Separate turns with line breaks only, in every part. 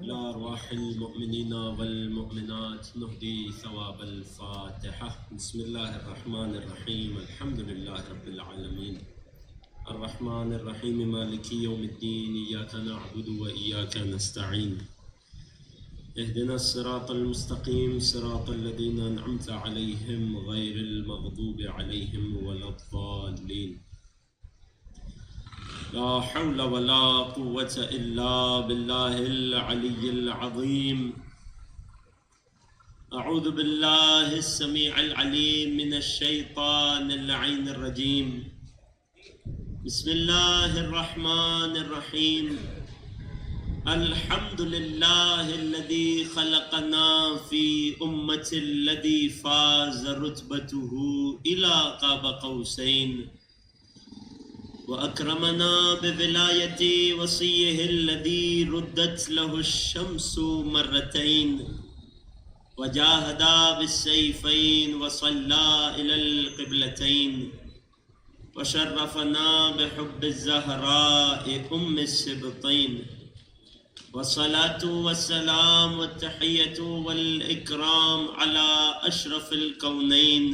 إلى أرواح المؤمنين والمؤمنات نهدي ثواب الفاتحة. بسم الله الرحمن الرحيم. الحمد لله رب العالمين الرحمن الرحيم مالك يوم الدين إياك نعبد وإياك نستعين اهدنا الصراط المستقيم صراط الذين أنعمت عليهم غير المغضوب عليهم ولا الضالين. لا حول ولا قوة إلا بالله العلي العظيم. أعوذ بالله السميع العليم من الشيطان اللعين الرجيم. بسم الله الرحمن الرحيم. الحمد لله الذي خلقنا في أمة الذي فاز رتبته إلى قاب قوسين وأكرمنا بولاية وصيه الذي ردت له الشمس مرتين وجاهد بالسيفين وصلى إلى القبلتين وشرفنا بحب الزهراء أم السبطين. والصلاة والسلام والتحية والإكرام على أشرف الكونين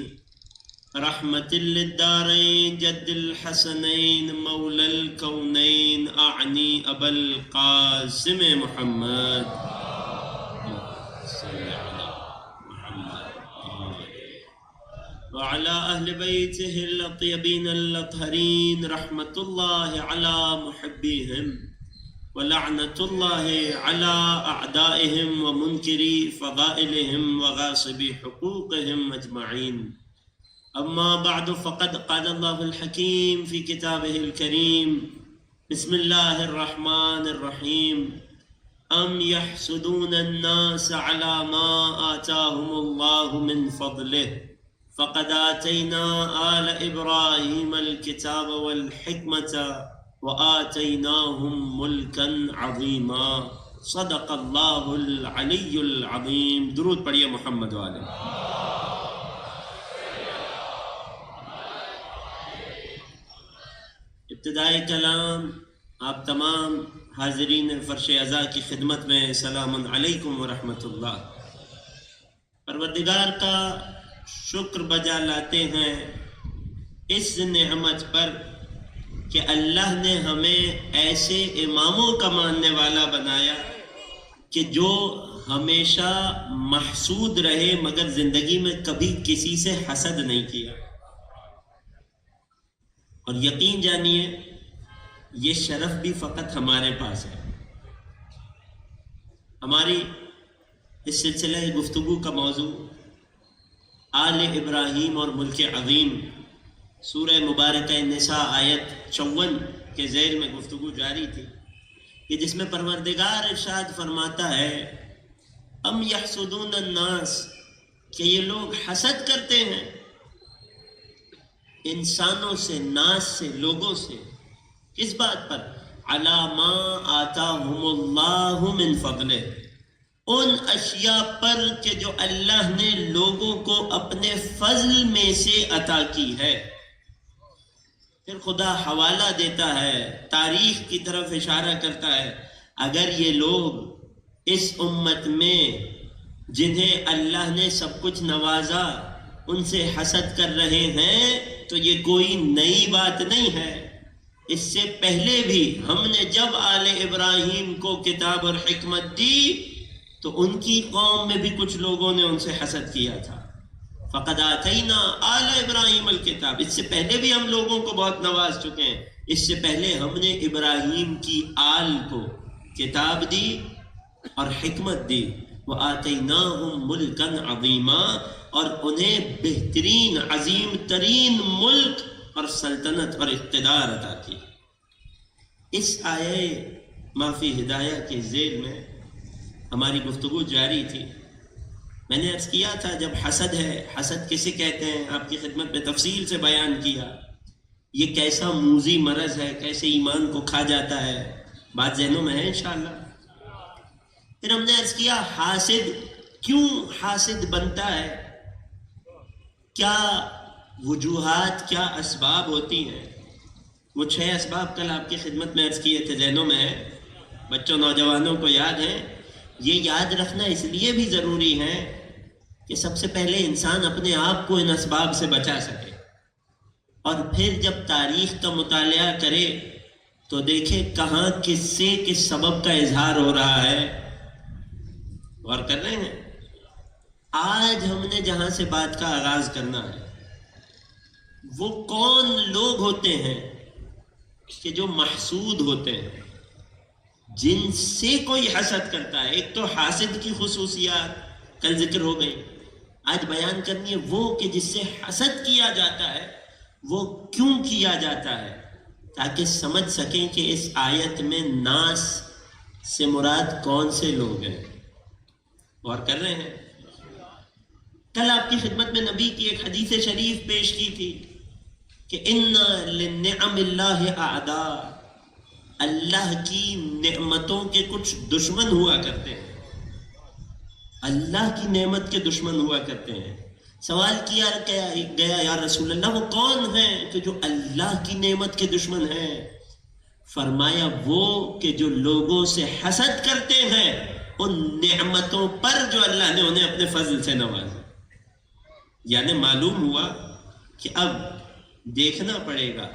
رحمة للدارين جد الحسنين مولى الكونين أعني أبا القاسم محمد صل على محمد وعلى أهل بيته الطيبين الأطهرين رحمة الله على محبيهم ولعنة الله على أعدائهم ومنكري فضائلهم وغاصبي حقوقهم أجمعين. أما بعد فقد قال الله الحكيم في كتابه الكريم. بسم الله الرحمن الرحيم. أم يحسدون الناس على ما آتاهم الله من فضله فقد آتينا آل إبراهيم الكتاب والحكمة وآتيناهم ملكا عظيما. صدق الله العلي العظيم. درود پڑھیے محمد والے. ابتدائی کلام آپ تمام حاضرین فرش عزا کی خدمت میں سلام علیکم ورحمۃ اللہ. پروردگار کا شکر بجا لاتے ہیں اس نعمت پر کہ اللہ نے ہمیں ایسے اماموں کا ماننے والا بنایا کہ جو ہمیشہ محسود رہے مگر زندگی میں کبھی کسی سے حسد نہیں کیا. اور یقین جانیے یہ شرف بھی فقط ہمارے پاس ہے. ہماری اس سلسلہ گفتگو کا موضوع آل ابراہیم اور ملک عظیم سورہ مبارکہ نساء آیت 54 کے ذیل میں گفتگو جاری تھی کہ جس میں پروردگار ارشاد فرماتا ہے ام یحسدون الناس کہ یہ لوگ حسد کرتے ہیں انسانوں سے، ناس سے، لوگوں سے. کس بات پر؟ علی ما آتاہم اللہ من فضلہ، ان اشیاء پر کہ جو اللہ نے لوگوں کو اپنے فضل میں سے عطا کی ہے. پھر خدا حوالہ دیتا ہے، تاریخ کی طرف اشارہ کرتا ہے اگر یہ لوگ اس امت میں جنہیں اللہ نے سب کچھ نوازا ان سے حسد کر رہے ہیں تو یہ کوئی نئی بات نہیں ہے. اس سے پہلے بھی ہم نے جب آل ابراہیم کو کتاب اور حکمت دی تو ان کی قوم میں بھی کچھ لوگوں نے ان سے حسد کیا تھا. فقد آتینا آل ابراہیم الکتاب، اس سے پہلے بھی ہم لوگوں کو بہت نواز چکے ہیں. اس سے پہلے ہم نے ابراہیم کی آل کو کتاب دی اور حکمت دی. وآتیناہم ملکا عظیما، اور انہیں بہترین عظیم ترین ملک اور سلطنت اور اقتدار عطا کی. اس آیے معافی ہدایہ کے ذیل میں ہماری گفتگو جاری تھی. میں نے عرض کیا تھا جب حسد ہے، حسد کسے کہتے ہیں آپ کی خدمت میں تفصیل سے بیان کیا. یہ کیسا موذی مرض ہے، کیسے ایمان کو کھا جاتا ہے، بات ذہنوں میں ہے انشاءاللہ. پھر ہم نے عرض کیا حاسد کیوں حاسد بنتا ہے، کیا وجوہات، کیا اسباب ہوتی ہیں. وہ 6 اسباب کل آپ کی خدمت میں عرض کیے تھے، ذہنوں میں ہے، بچوں نوجوانوں کو یاد ہے یہ یاد رکھنا اس لیے بھی ضروری ہے کہ سب سے پہلے انسان اپنے آپ کو ان اسباب سے بچا سکے، اور پھر جب تاریخ کا مطالعہ کرے تو دیکھے کہاں کس سے کس سبب کا اظہار ہو رہا ہے۔ غور کر رہے ہیں؟ آج ہم نے جہاں سے بات کا آغاز کرنا ہے وہ کون لوگ ہوتے ہیں کہ جو محسود ہوتے ہیں، جن سے کوئی حسد کرتا ہے۔ ایک تو حاسد کی خصوصیات کل ذکر ہو گئی، آج بیان کرنی ہے وہ کہ جس سے حسد کیا جاتا ہے وہ کیوں کیا جاتا ہے، تاکہ سمجھ سکیں کہ اس آیت میں ناس سے مراد کون سے لوگ ہیں۔ غور کر رہے ہیں؟ کل آپ کی خدمت میں نبی کی ایک حدیث شریف پیش کی تھی کہ ان لنعم اللہ اعداء، اللہ کی نعمتوں کے کچھ دشمن ہوا کرتے ہیں، اللہ کی نعمت کے دشمن ہوا کرتے ہیں۔ سوال کیا گیا یا رسول اللہ وہ کون ہیں کہ جو اللہ کی نعمت کے دشمن ہیں؟ فرمایا وہ کہ جو لوگوں سے حسد کرتے ہیں ان نعمتوں پر جو اللہ نے انہیں اپنے فضل سے نوازا۔ یعنی معلوم ہوا کہ اب دیکھنا پڑے گا،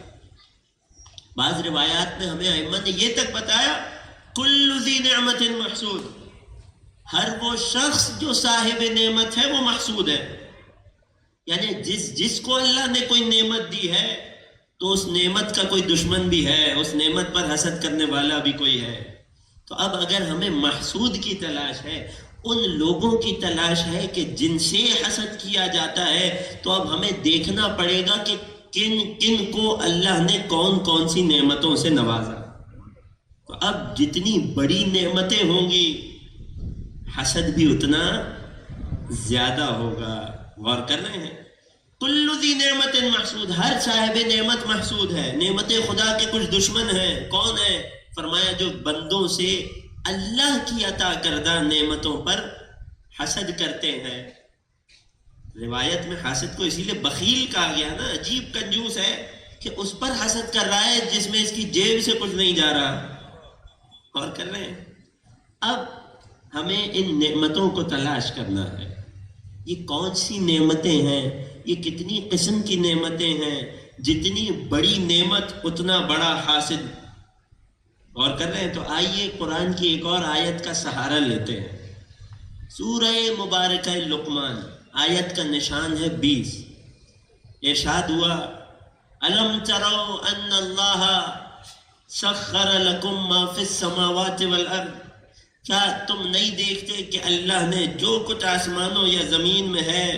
بعض روایات میں ہمیں ائمہ نے یہ تک بتایا کل ذی نعمت محسود، ہر وہ شخص جو صاحب نعمت ہے وہ محسود ہے۔ یعنی جس کو اللہ نے کوئی نعمت دی ہے تو اس نعمت کا کوئی دشمن بھی ہے، اس نعمت پر حسد کرنے والا بھی کوئی ہے۔ تو اب اگر ہمیں محسود کی تلاش ہے، ان لوگوں کی تلاش ہے کہ جن سے حسد کیا جاتا ہے، تو اب ہمیں دیکھنا پڑے گا کہ کن کن کو اللہ نے کون کون سی نعمتوں سے نوازا۔ تو اب جتنی بڑی نعمتیں ہوں گی حسد بھی اتنا زیادہ ہوگا۔ غور کر رہے ہیں؟ کل ذی نعمت محسود، ہر صاحب نعمت محسود ہے۔ نعمت خدا کے کچھ دشمن ہیں، کون ہیں؟ فرمایا جو بندوں سے اللہ کی عطا کردہ نعمتوں پر حسد کرتے ہیں۔ روایت میں حاسد کو اسی لیے بخیل کہا گیا نا، عجیب کنجوس ہے کہ اس پر حسد کر رہا ہے جس میں اس کی جیب سے کچھ نہیں جا رہا۔ اور کر رہے ہیں؟ اب ہمیں ان نعمتوں کو تلاش کرنا ہے، یہ کون سی نعمتیں ہیں، یہ کتنی قسم کی نعمتیں ہیں۔ جتنی بڑی نعمت اتنا بڑا حاسد۔ غور کر رہے ہیں؟ تو آئیے قرآن کی ایک اور آیت کا سہارا لیتے ہیں، سورہ مبارکہ لقمان، آیت کا نشان ہے 20۔ ارشاد ہوا الم تروا ان اللہ سخر لکم ما فی السماوات والارض، کیا تم نہیں دیکھتے کہ اللہ نے جو کچھ آسمانوں یا زمین میں ہے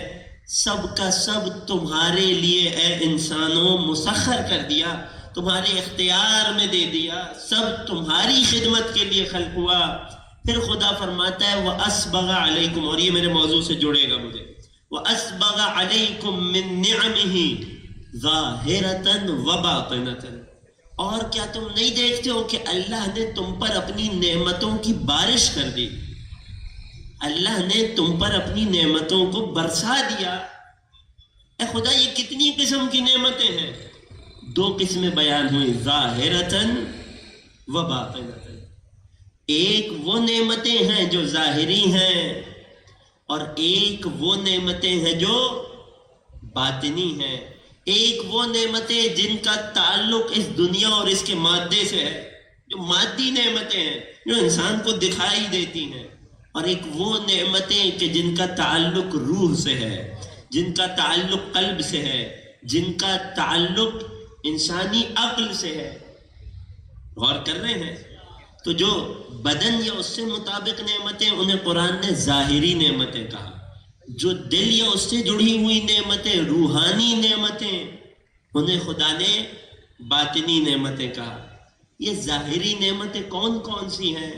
سب کا سب تمہارے لیے اے انسانوں مسخر کر دیا، تمہارے اختیار میں دے دیا، سب تمہاری خدمت کے لیے خلق ہوا۔ پھر خدا فرماتا ہے وَأَسْبَغَ عَلَيْكُمْ، اور یہ میرے موضوع سے جڑے گا مجھے، وَأَسْبَغَ عَلَيْكُمْ مِن نِعَمِهِ ظَاهِرَةً وَبَاطِنَةً، اور کیا تم نہیں دیکھتے ہو کہ اللہ نے تم پر اپنی نعمتوں کی بارش کر دی، اللہ نے تم پر اپنی نعمتوں کو برسا دیا۔ اے خدا یہ کتنی قسم کی نعمتیں ہیں؟ 2 قسمیں بیان ہوئی، ظاہرتاً و باطنتاً۔ ایک وہ نعمتیں ہیں جو ظاہری ہیں، اور ایک وہ نعمتیں ہیں جو باطنی ہیں۔ ایک وہ نعمتیں جن کا تعلق اس دنیا اور اس کے مادے سے ہے، جو مادی نعمتیں ہیں جو انسان کو دکھائی دیتی ہیں، اور ایک وہ نعمتیں کہ جن کا تعلق روح سے ہے، جن کا تعلق قلب سے ہے، جن کا تعلق انسانی عقل سے ہے۔ غور کر رہے ہیں؟ تو جو بدن یا اس سے مطابق نعمتیں انہیں قرآن نے ظاہری نعمتیں کہا، جو دل یا اس سے جڑی ہوئی نعمتیں روحانی نعمتیں انہیں خدا نے باطنی نعمتیں کہا۔ یہ ظاہری نعمتیں کون کون سی ہیں؟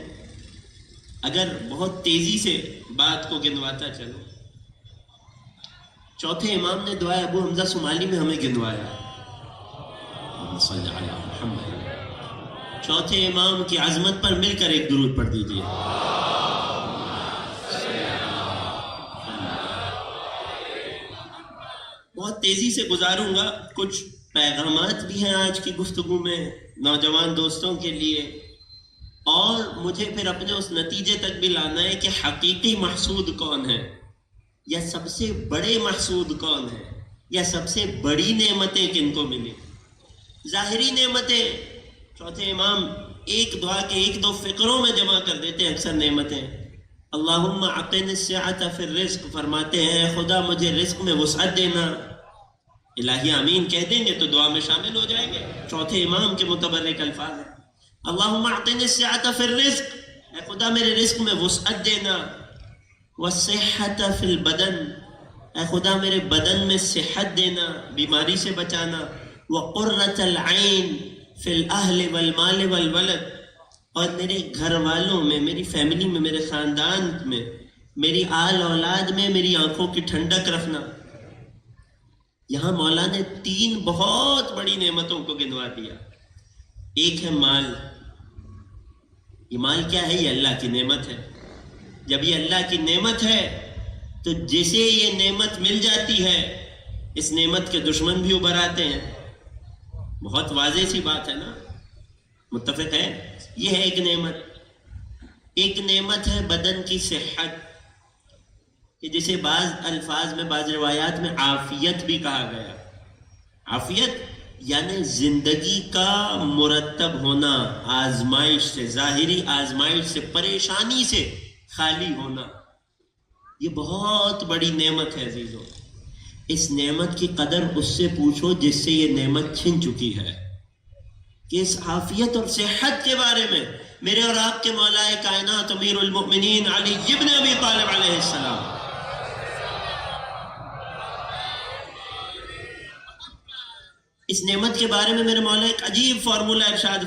اگر بہت تیزی سے بات کو گنواتا چلو، چوتھے امام نے دعائے ابو حمزہ صومالی میں ہمیں گنوایا، صلی علی محمد۔ چوتھے امام کی عظمت پر مل کر ایک درود پڑھ دیجیے۔ بہت تیزی سے گزاروں گا، کچھ پیغامات بھی ہیں آج کی گفتگو میں نوجوان دوستوں کے لیے، اور مجھے پھر اپنے اس نتیجے تک بھی لانا ہے کہ حقیقی محسود کون ہے، یا سب سے بڑے محسود کون ہے، یا سب سے بڑی نعمتیں کن کو ملی۔ ظاہری نعمتیں چوتھے امام ایک دعا کے ایک دو فقروں میں جمع کر دیتے ہیں اکثر نعمتیں۔ اللہم اعطنی السعۃ فی الرزق، فرماتے ہیں خدا مجھے رزق میں وسعت دینا۔ الہی آمین کہہ دیں گے تو دعا میں شامل ہو جائیں گے، چوتھے امام کے متبرک الفاظ ہیں۔ اللہم اعطنی السعۃ فی الرزق، اے خدا میرے رزق میں وسعت دینا۔ والصحۃ فی البدن، اے خدا میرے بدن میں صحت دینا، بیماری سے بچانا۔ وقرۃ العین فی الاہل والمال والولد، اور میرے گھر والوں میں، میری فیملی میں، میرے خاندان میں، میری آل اولاد میں میری آنکھوں کی ٹھنڈک رکھنا۔ یہاں مولا نے تین بہت بڑی نعمتوں کو گنوا دیا۔ ایک ہے مال۔ یہ مال کیا ہے؟ یہ اللہ کی نعمت ہے۔ جب یہ اللہ کی نعمت ہے تو جسے یہ نعمت مل جاتی ہے اس نعمت کے دشمن بھی ابھر آتے ہیں۔ بہت واضح سی بات ہے نا، متفق ہے؟ یہ ہے ایک نعمت۔ ایک نعمت ہے بدن کی صحت، کہ جسے بعض الفاظ میں، بعض روایات میں عافیت بھی کہا گیا۔ عافیت یعنی زندگی کا مرتب ہونا، آزمائش سے، ظاہری آزمائش سے، پریشانی سے خالی ہونا۔ یہ بہت بڑی نعمت ہے عزیزوں۔ اس نعمت کی قدر اس سے پوچھو جس سے یہ نعمت چھن چکی ہے، کہ اس عافیت اور صحت کے بارے میں میرے اور آپ کے مولا کائنات امیر المؤمنین علی ابن ابی طالب علیہ السلام اس نعمت کے بارے میں میرے مولا ایک عجیب فارمولہ ارشاد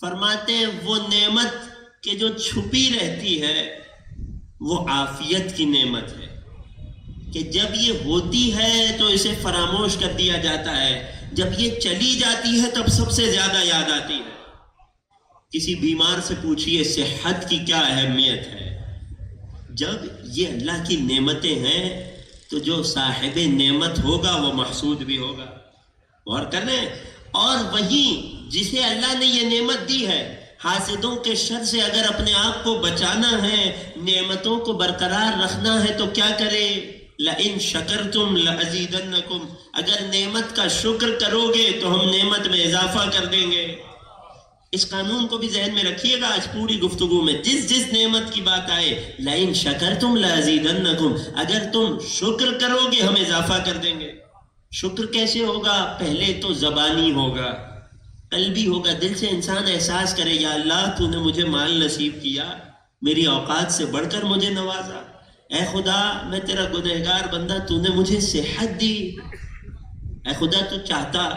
فرماتے ہیں وہ نعمت کہ جو چھپی رہتی ہے وہ عافیت کی نعمت ہے، کہ جب یہ ہوتی ہے تو اسے فراموش کر دیا جاتا ہے، جب یہ چلی جاتی ہے تب سب سے زیادہ یاد آتی ہے۔ کسی بیمار سے پوچھئے صحت کی کیا اہمیت ہے۔ جب یہ اللہ کی نعمتیں ہیں تو جو صاحب نعمت ہوگا وہ محسود بھی ہوگا۔ غور کر رہے ہیں؟ اور وہیں جسے اللہ نے یہ نعمت دی ہے، حاسدوں کے شر سے اگر اپنے آپ کو بچانا ہے، نعمتوں کو برقرار رکھنا ہے تو کیا کرے؟ لَإِن شَكَرْتُمْ لَأَزِيدَنَّكُمْ، اگر نعمت کا شکر کرو گے تو ہم نعمت میں اضافہ کر دیں گے۔ اس قانون کو بھی ذہن میں رکھیے گا آج پوری گفتگو میں، جس نعمت کی بات آئے، لَإِن شَكَرْتُمْ لَأَزِيدَنَّكُمْ، اگر تم شکر کرو گے ہم اضافہ کر دیں گے۔ شکر کیسے ہوگا؟ پہلے تو زبانی ہوگا، قلبی ہوگا، دل سے انسان احساس کرے یا اللہ تو نے مجھے مال نصیب کیا، میری اوقات سے بڑھ کر مجھے نوازا، اے خدا میں تیرا گنہگار بندہ، تو نے مجھے صحت دی، اے خدا تو چاہتا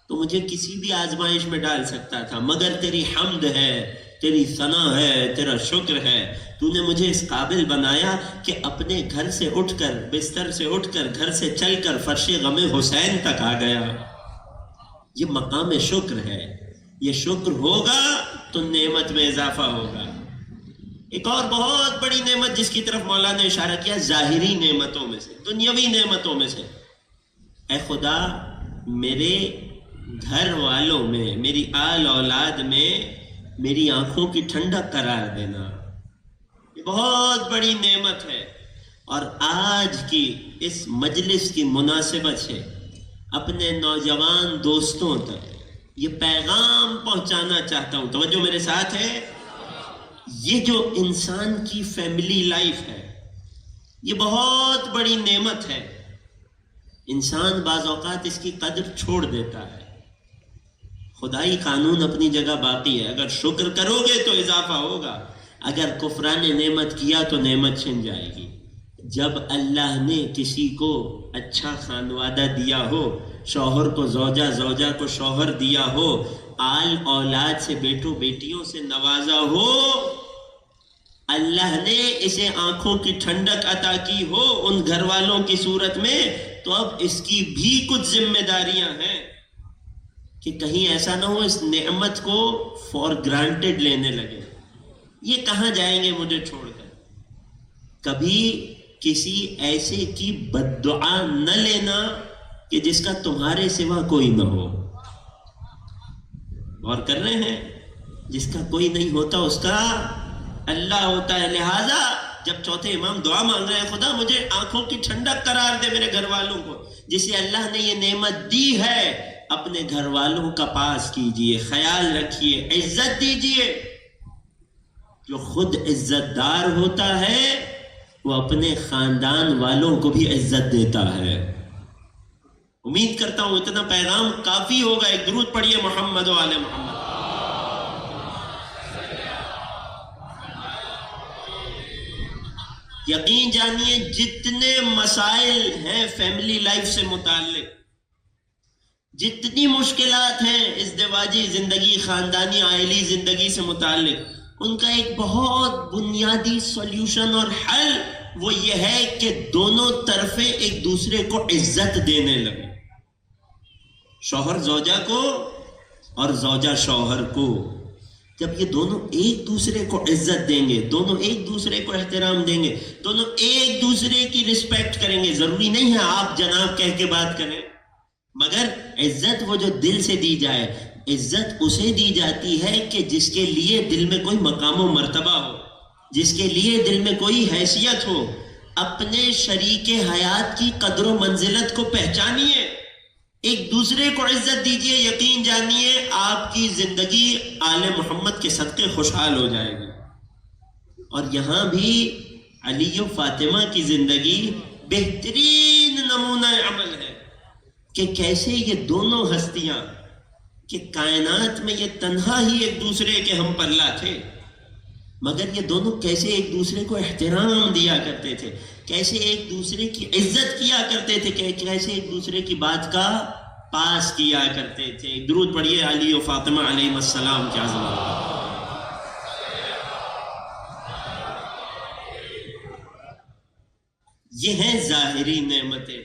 تو مجھے کسی بھی آزمائش میں ڈال سکتا تھا، مگر تیری حمد ہے، تیری ثنا ہے، تیرا شکر ہے، تو نے مجھے اس قابل بنایا کہ اپنے گھر سے اٹھ کر، بستر سے اٹھ کر، گھر سے چل کر فرش غم حسین تک آ گیا۔ یہ مقام شکر ہے۔ یہ شکر ہوگا تو نعمت میں اضافہ ہوگا۔ ایک اور بہت بڑی نعمت جس کی طرف مولا نے اشارہ کیا، ظاہری نعمتوں میں سے، دنیاوی نعمتوں میں سے، اے خدا میرے گھر والوں میں، میری آل اولاد میں میری آنکھوں کی ٹھنڈک قرار دینا۔ یہ بہت بڑی نعمت ہے۔ اور آج کی اس مجلس کی مناسبت سے اپنے نوجوان دوستوں تک یہ پیغام پہنچانا چاہتا ہوں، توجہ میرے ساتھ ہے۔ یہ جو انسان کی فیملی لائف ہے یہ بہت بڑی نعمت ہے۔ انسان بعض اوقات اس کی قدر چھوڑ دیتا ہے۔ خدائی قانون اپنی جگہ باقی ہے، اگر شکر کرو گے تو اضافہ ہوگا، اگر کفران نعمت کیا تو نعمت چھن جائے گی۔ جب اللہ نے کسی کو اچھا خانوادہ دیا ہو، شوہر کو زوجہ، زوجہ کو شوہر دیا ہو، آل اولاد سے، بیٹوں بیٹیوں سے نوازا ہو، اللہ نے اسے آنکھوں کی ٹھنڈک عطا کی ہو ان گھر والوں کی صورت میں، تو اب اس کی بھی کچھ ذمہ داریاں ہیں کہ کہیں ایسا نہ ہو اس نعمت کو فار گرانٹیڈ لینے لگے، یہ کہاں جائیں گے مجھے چھوڑ کر۔ کبھی کسی ایسے کی بد دعا نہ لینا کہ جس کا تمہارے سوا کوئی نہ ہو۔ غور کر رہے ہیں؟ جس کا کوئی نہیں ہوتا اس کا اللہ ہوتا ہے. لہذا جب چوتھے امام دعا مانگ رہے ہیں خدا مجھے آنکھوں کی ٹھنڈک قرار دے میرے گھر والوں کو, جسے اللہ نے یہ نعمت دی ہے اپنے گھر والوں کا پاس کیجئے, خیال رکھیے, عزت دیجئے. جو خود عزت دار ہوتا ہے وہ اپنے خاندان والوں کو بھی عزت دیتا ہے. امید کرتا ہوں اتنا پیغام کافی ہوگا. ایک درود پڑھیے محمد و آل محمد. یقین جانیے جتنے مسائل ہیں فیملی لائف سے متعلق, جتنی مشکلات ہیں ازدواجی زندگی, خاندانی عائلی زندگی سے متعلق, ان کا ایک بہت بنیادی سولوشن اور حل وہ یہ ہے کہ دونوں طرفیں ایک دوسرے کو عزت دینے لگے. شوہر زوجہ کو اور زوجہ شوہر کو. جب یہ دونوں ایک دوسرے کو عزت دیں گے, دونوں ایک دوسرے کو احترام دیں گے, دونوں ایک دوسرے کی رسپیکٹ کریں گے. ضروری نہیں ہے آپ جناب کہہ کے بات کریں, مگر عزت وہ جو دل سے دی جائے. عزت اسے دی جاتی ہے کہ جس کے لیے دل میں کوئی مقام و مرتبہ ہو, جس کے لیے دل میں کوئی حیثیت ہو. اپنے شریک حیات کی قدر و منزلت کو پہچانیے, ایک دوسرے کو عزت دیجئے. یقین جانیے آپ کی زندگی آل محمد کے صدقے خوشحال ہو جائے گی. اور یہاں بھی علی و فاطمہ کی زندگی بہترین نمونہ عمل ہے کہ کیسے یہ دونوں ہستیاں کہ کائنات میں یہ تنہا ہی ایک دوسرے کے ہم پلہ تھے, مگر یہ دونوں کیسے ایک دوسرے کو احترام دیا کرتے تھے, کیسے ایک دوسرے کی عزت کیا کرتے تھے, کیسے ایک دوسرے کی بات کا پاس کیا کرتے تھے. درود پڑھیے علی و فاطمہ علیہ السلام کی عظمت. یہ ہیں ظاہری نعمتیں.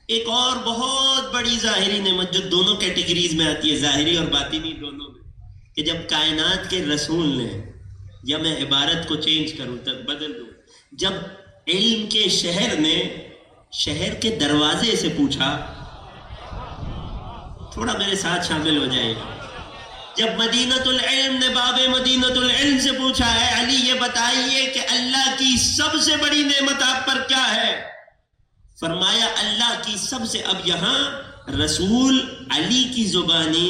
ایک اور بہت بڑی ظاہری نعمت جو دونوں کیٹیگریز میں آتی ہے, ظاہری اور باطنی دونوں میں, کہ جب کائنات کے رسول نے, یا میں عبارت کو چینج کروں تب بدل دوں, جب علم کے شہر نے شہر کے دروازے سے پوچھا, تھوڑا میرے ساتھ شامل ہو جائے گا, جب مدینۃ العلم نے باب مدینۃ العلم سے پوچھا ہے علی یہ بتائیے کہ اللہ کی سب سے بڑی نعمت آپ پر کیا ہے, فرمایا اللہ کی سب سے. اب یہاں رسول علی کی زبانی,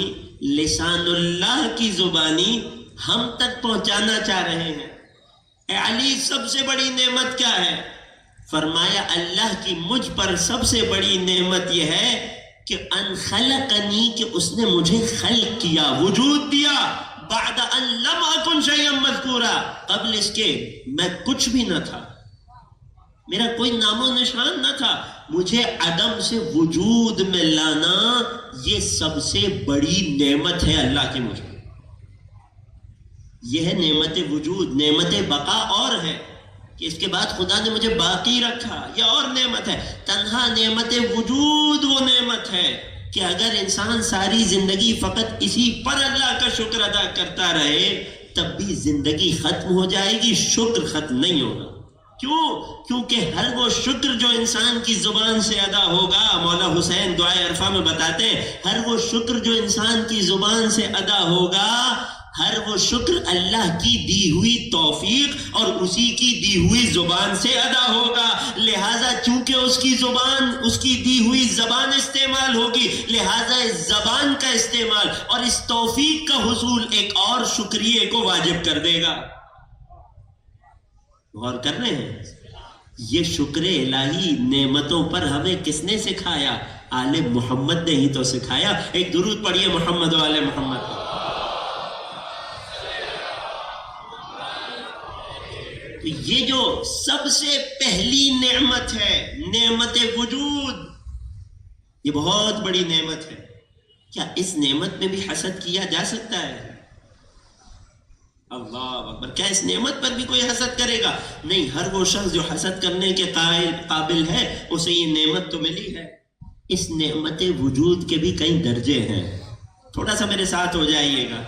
لسان اللہ کی زبانی ہم تک پہنچانا چاہ رہے ہیں. اے علی سب سے بڑی نعمت کیا ہے؟ فرمایا اللہ کی مجھ پر سب سے بڑی نعمت یہ ہے کہ ان خلقنی, کہ اس نے مجھے خلق کیا, وجود دیا, بعد ان لم اکن شیئا مذکورا, قبل اس کے میں کچھ بھی نہ تھا, میرا کوئی نام و نشان نہ تھا. مجھے عدم سے وجود میں لانا یہ سب سے بڑی نعمت ہے اللہ کی مجھ پر. یہ ہے نعمت وجود. نعمت بقا اور ہے کہ اس کے بعد خدا نے مجھے باقی رکھا, یہ اور نعمت ہے. تنہا نعمت وجود وہ نعمت ہے کہ اگر انسان ساری زندگی فقط اسی پر اللہ کا شکر ادا کرتا رہے تب بھی زندگی ختم ہو جائے گی, شکر ختم نہیں ہوگا. کیوں؟ کیونکہ ہر وہ شکر جو انسان کی زبان سے ادا ہوگا, مولا حسین دعائے عرفہ میں بتاتے ہیں, ہر وہ شکر جو انسان کی زبان سے ادا ہوگا, ہر وہ شکر اللہ کی دی ہوئی توفیق اور اسی کی دی ہوئی زبان سے ادا ہوگا. لہٰذا چونکہ اس کی زبان, اس کی دی ہوئی زبان استعمال ہوگی, لہٰذا اس زبان کا استعمال اور اس توفیق کا حصول ایک اور شکریہ کو واجب کر دے گا. غور کر رہے ہیں؟ یہ شکر الہی نعمتوں پر ہمیں کس نے سکھایا؟ آل محمد نے ہی تو سکھایا. ایک درود پڑھیے محمد و آل محمد. تو یہ جو سب سے پہلی نعمت ہے, نعمت وجود, یہ بہت بڑی نعمت ہے. کیا اس نعمت میں بھی حسد کیا جا سکتا ہے؟ اللہ اکبر. کیا اس نعمت پر بھی کوئی حسد کرے گا؟ نہیں. ہر وہ شخص جو حسد کرنے کے قابل ہے اسے یہ نعمت تو ملی ہے. اس نعمت وجود کے بھی کئی درجے ہیں, تھوڑا سا میرے ساتھ ہو جائیے گا.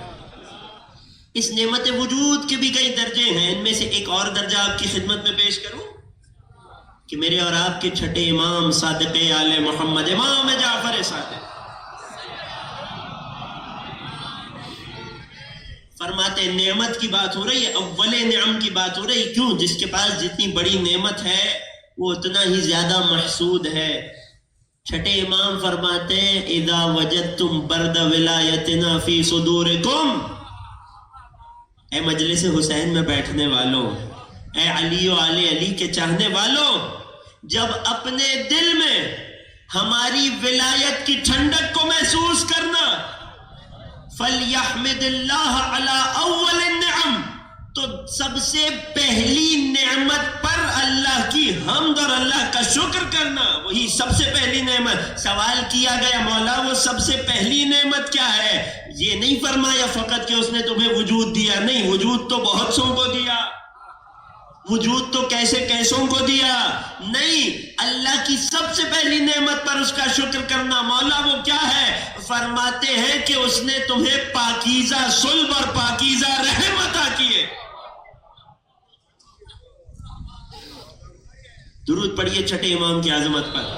اس نعمت وجود کے بھی کئی درجے ہیں. ان میں سے ایک اور درجہ آپ کی خدمت میں پیش کروں کہ میرے اور آپ کے چھٹے امام صادق آل محمد, امام جعفر صادق, فرماتے نعمت کی بات ہو رہی ہے، اول نعم کی بات ہو رہی، کیوں؟ جس کے پاس جتنی بڑی نعمت ہے وہ اتنا ہی زیادہ محسود ہے۔ چھٹے امام فرماتے ہیں اذا وجدتم برد ولایتنا فی صدورکم، اے مجلس حسین میں بیٹھنے والوں، اے علی و آل علی کے چاہنے والوں، جب اپنے دل میں ہماری ولایت کی ٹھنڈک کو محسوس کرنا، فَلْيَحْمِدِ اللَّهَ عَلَىٰ أَوَّلِ النِّعَمِ، تو سب سے پہلی نعمت پر اللہ کی حمد اور اللہ کا شکر کرنا، وہی سب سے پہلی نعمت۔ سوال کیا گیا مولا وہ سب سے پہلی نعمت کیا ہے؟ یہ نہیں فرمایا فقط کہ اس نے تمہیں وجود دیا، نہیں، وجود تو بہت سو کو دیا، وجود تو کیسوں کو دیا، نہیں، اللہ کی سب سے پہلی نعمت پر اس کا شکر کرنا۔ مولا وہ کیا ہے؟ فرماتے ہیں کہ اس نے تمہیں پاکیزہ صلب اور پاکیزہ رحم عطا کیے۔ درود پڑھیے چھٹے امام کی عظمت پر۔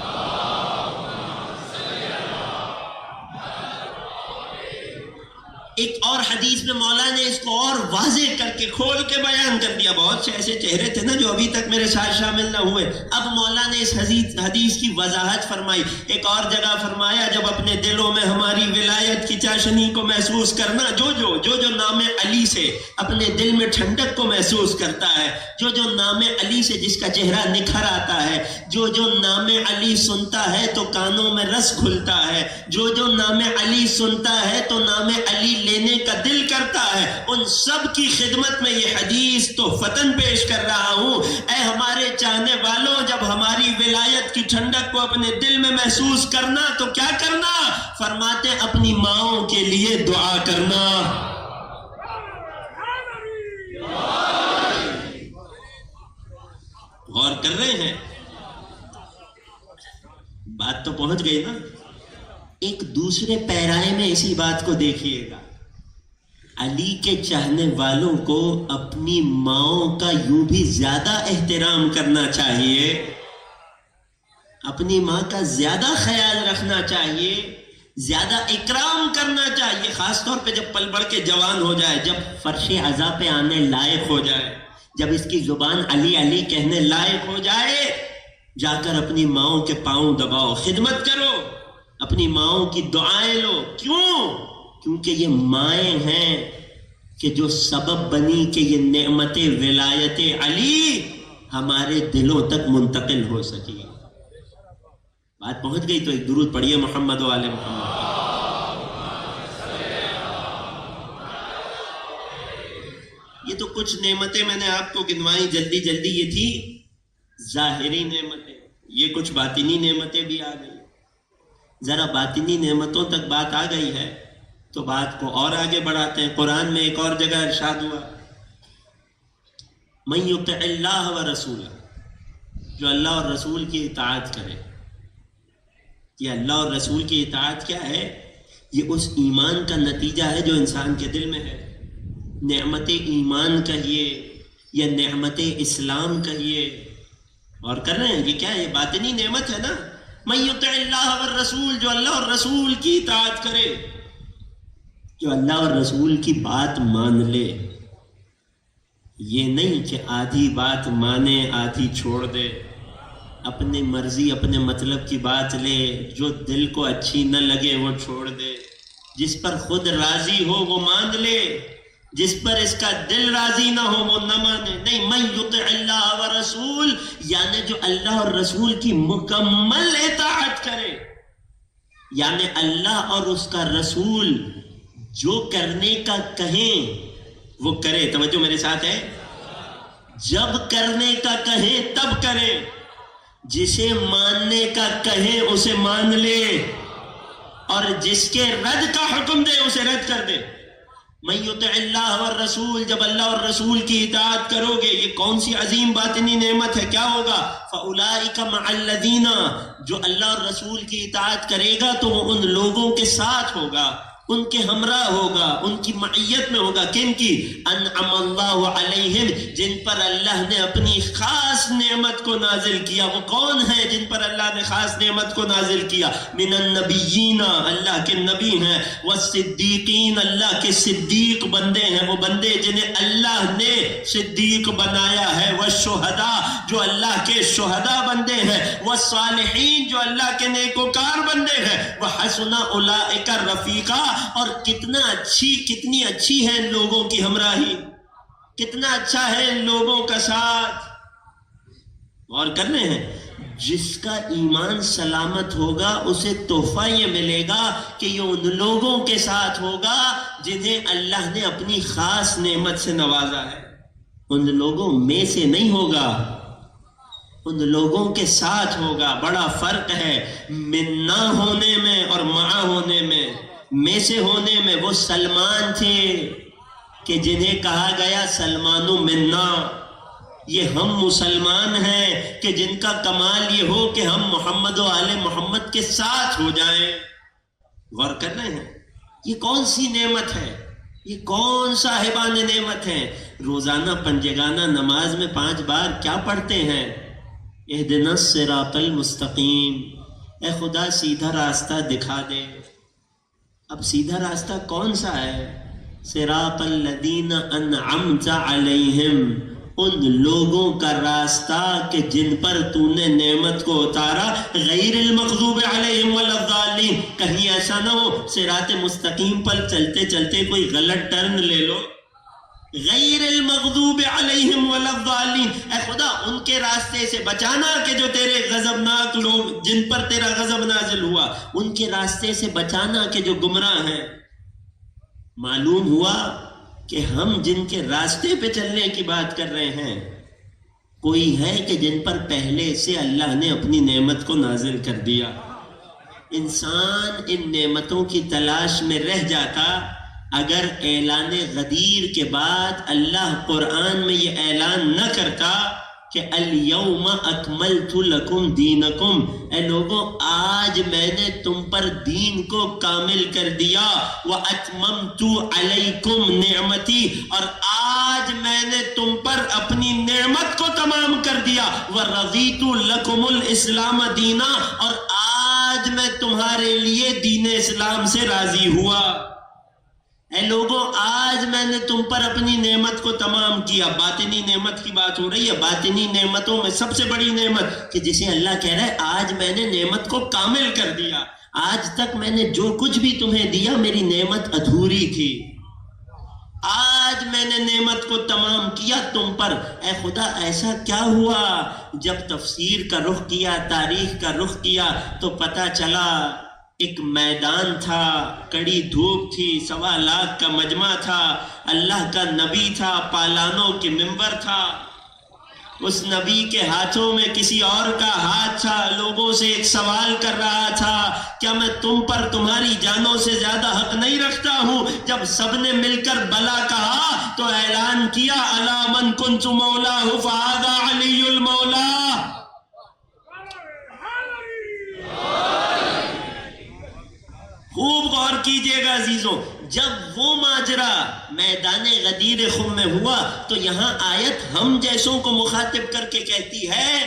ایک اور حدیث میں مولا نے اس کو اور واضح کر کے کھول کے بیان کر دیا۔ بہت سے ایسے چہرے تھے نا جو ابھی تک میرے ساتھ شامل نہ ہوئے، اب مولا نے اس حدیث کی وضاحت فرمائی۔ ایک اور جگہ فرمایا جب اپنے دلوں میں ہماری ولایت کی چاشنی کو محسوس کرنا، جو نام علی سے اپنے دل میں ٹھنڈک کو محسوس کرتا ہے، جو نام علی سے جس کا چہرہ نکھر آتا ہے، جو نام علی سنتا ہے تو کانوں میں رس کھلتا ہے، جو نام علی سنتا ہے تو نام علی لینے کا دل کرتا ہے، ان سب کی خدمت میں یہ حدیث تو فتن پیش کر رہا ہوں۔ اے ہمارے چاہنے والوں، جب ہماری ولایت کی ٹھنڈک کو اپنے دل میں محسوس کرنا تو کیا کرنا؟ فرماتے ہیں اپنی ماؤں کے لیے دعا کرنا۔ غور کر رہے ہیں؟ بات تو پہنچ گئی نا؟ ایک دوسرے پیرائے میں اسی بات کو دیکھیے گا، علی کے چاہنے والوں کو اپنی ماؤں کا یوں بھی زیادہ احترام کرنا چاہیے، اپنی ماں کا زیادہ خیال رکھنا چاہیے، زیادہ اکرام کرنا چاہیے، خاص طور پہ جب پل بڑھ کے جوان ہو جائے، جب فرش عزا پہ آنے لائق ہو جائے، جب اس کی زبان علی علی کہنے لائق ہو جائے، جا کر اپنی ماؤں کے پاؤں دباؤ، خدمت کرو، اپنی ماؤں کی دعائیں لو۔ کیوں؟ کیونکہ یہ مائیں ہیں کہ جو سبب بنی کہ یہ نعمت ولایت علی ہمارے دلوں تک منتقل ہو سکی۔ بات پہنچ گئی تو ایک درود پڑھیے محمد و آل محمد۔ یہ تو کچھ نعمتیں میں نے آپ کو گنوائی جلدی، یہ تھی ظاہری نعمتیں، یہ کچھ باطنی نعمتیں بھی آ گئی۔ ذرا باطنی نعمتوں تک بات آ گئی ہے تو بات کو اور آگے بڑھاتے ہیں۔ قرآن میں ایک اور جگہ ارشاد ہوا من یطع اللہ و رسولہ، جو اللہ اور رسول کی اطاعت کرے۔ یہ اللہ اور رسول کی اطاعت کیا ہے؟ یہ اس ایمان کا نتیجہ ہے جو انسان کے دل میں ہے۔ نعمت ایمان کہیے یا نعمت اسلام کہیے، اور کر رہے ہیں یہ کیا ہے؟ یہ باطنی نعمت ہے نا۔ من یطع اللہ والرسول، جو اللہ اور رسول کی اطاعت کرے، جو اللہ اور رسول کی بات مان لے۔ یہ نہیں کہ آدھی بات مانے آدھی چھوڑ دے، اپنی مرضی اپنے مطلب کی بات لے، جو دل کو اچھی نہ لگے وہ چھوڑ دے، جس پر خود راضی ہو وہ مان لے، جس پر اس کا دل راضی نہ ہو وہ نہ مانے۔ نہیں، من یطع اللہ ورسول، یعنی جو اللہ اور رسول کی مکمل اطاعت کرے، یعنی اللہ اور اس کا رسول جو کرنے کا کہیں وہ کرے۔ توجہ میرے ساتھ ہے؟ جب کرنے کا کہیں تب کرے، جسے ماننے کا کہیں اسے مان لے، اور جس کے رد کا حکم دے اسے رد کر دے۔ من یطع اللہ والرسول، جب اللہ اور رسول کی اطاعت کرو گے، یہ کون سی عظیم باطنی نعمت ہے، کیا ہوگا؟ فَأُولَٰئِكَ مَعَ الَّذِينَ، جو اللہ اور رسول کی اطاعت کرے گا تو وہ ان لوگوں کے ساتھ ہوگا، ان کے ہمراہ ہوگا، ان کی معیت میں ہوگا. کن کی؟ انعم اللہ علیہم، جن پر اللہ نے اپنی خاص نعمت کو نازل کیا. وہ کون ہے جن پر اللہ نے خاص نعمت کو نازل کیا؟ من النبیین، اللہ کے نبی ہیں، والصدیقین، اللہ کے صدیق بندے ہیں، وہ بندے جنہیں اللہ نے صدیق بنایا ہے، والشہداء، جو اللہ کے شہداء بندے ہیں، والصالحین، جو اللہ کے نیکوکار بندے ہیں، وحسن اولئک رفیقا، اور کتنی اچھی ہے ان لوگوں کی ہمراہی، کتنا اچھا ہے ان لوگوں کا ساتھ. اور کرنے ہیں، جس کا ایمان سلامت ہوگا اسے تحفہ یہ ملے گا کہ یہ ان لوگوں کے ساتھ ہوگا جنہیں اللہ نے اپنی خاص نعمت سے نوازا ہے. ان لوگوں میں سے نہیں ہوگا، ان لوگوں کے ساتھ ہوگا. بڑا فرق ہے منا ہونے میں اور مع ہونے میں سے ہونے میں. وہ سلمان تھے کہ جنہیں کہا گیا سلمان منا. یہ ہم مسلمان ہیں کہ جن کا کمال یہ ہو کہ ہم محمد و آل محمد کے ساتھ ہو جائیں. غور کر رہے ہیں یہ کون سی نعمت ہے، یہ کون صاحبان نعمت ہیں. روزانہ پنجگانہ نماز میں 5 بار کیا پڑھتے ہیں؟ اہدنا الصراط المستقیم، اے خدا سیدھا راستہ دکھا دے. اب سیدھا راستہ کون سا ہے؟ صراط الذین انعمت علیہم، ان لوگوں کا راستہ کہ جن پر تو نے نعمت کو اتارا. غیر المغضوب علیہم ولا الضالین، کہیں ایسا نہ ہو صراط مستقیم پر چلتے چلتے کوئی غلط ٹرن لے لو. غیر المغضوب علیہم ولا الضالین، اے خدا ان کے راستے سے بچانا کہ جو تیرے غضبناک لوگ، جن پر تیرا غضب نازل ہوا، ان کے راستے سے بچانا کہ جو گمراہ ہیں. معلوم ہوا کہ ہم جن کے راستے پہ چلنے کی بات کر رہے ہیں کوئی ہے کہ جن پر پہلے سے اللہ نے اپنی نعمت کو نازل کر دیا. انسان ان نعمتوں کی تلاش میں رہ جاتا اگر اعلان غدیر کے بعد اللہ قرآن میں یہ اعلان نہ کرتا کہ الیوم اکملت لکم دینکم، اے لوگوں آج میں نے تم پر دین کو کامل کر دیا، واتممت علیکم نعمتی، اور آج میں نے تم پر اپنی نعمت کو تمام کر دیا، ورضیت لکم الاسلام دینا، اور آج میں تمہارے لیے دین اسلام سے راضی ہوا. اے لوگوں آج میں نے تم پر اپنی نعمت کو تمام کیا. باطنی نعمت کی بات ہو رہی ہے. باطنی نعمتوں میں سب سے بڑی نعمت کہ جسے اللہ کہہ رہا ہے آج میں نے نعمت کو کامل کر دیا. آج تک میں نے جو کچھ بھی تمہیں دیا میری نعمت ادھوری تھی، آج میں نے نعمت کو تمام کیا تم پر. اے خدا ایسا کیا ہوا؟ جب تفسیر کا رخ کیا، تاریخ کا رخ کیا تو پتہ چلا ایک میدان تھا، کڑی دھوپ تھی، 1.25 لاکھ کا مجمع تھا، اللہ کا نبی تھا، پالانوں کے منبر تھا، اس نبی کے ہاتھوں میں کسی اور کا ہاتھ تھا، لوگوں سے ایک سوال کر رہا تھا کیا میں تم پر تمہاری جانوں سے زیادہ حق نہیں رکھتا ہوں؟ جب سب نے مل کر بلا کہا تو اعلان کیا الا من کنت مولاہ فہذا علی المولا. خوب غور کیجئے گا عزیزوں، جب وہ ماجرا میدان غدیر خم میں ہوا تو یہاں آیت ہم جیسوں کو مخاطب کر کے کہتی ہے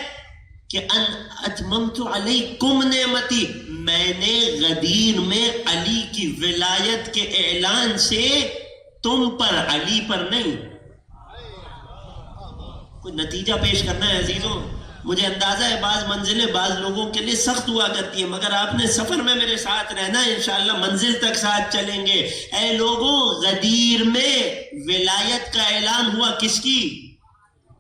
کہ ان اتممت علیکم نعمتی، میں نے غدیر میں علی کی ولایت کے اعلان سے تم پر، علی پر نہیں. کوئی نتیجہ پیش کرنا ہے عزیزوں. مجھے اندازہ ہے بعض منزلیں بعض لوگوں کے لیے سخت ہوا کرتی ہیں، مگر آپ نے سفر میں میرے ساتھ رہنا ہے، انشاءاللہ منزل تک ساتھ چلیں گے. اے لوگوں غدیر میں ولایت کا اعلان ہوا کس کی؟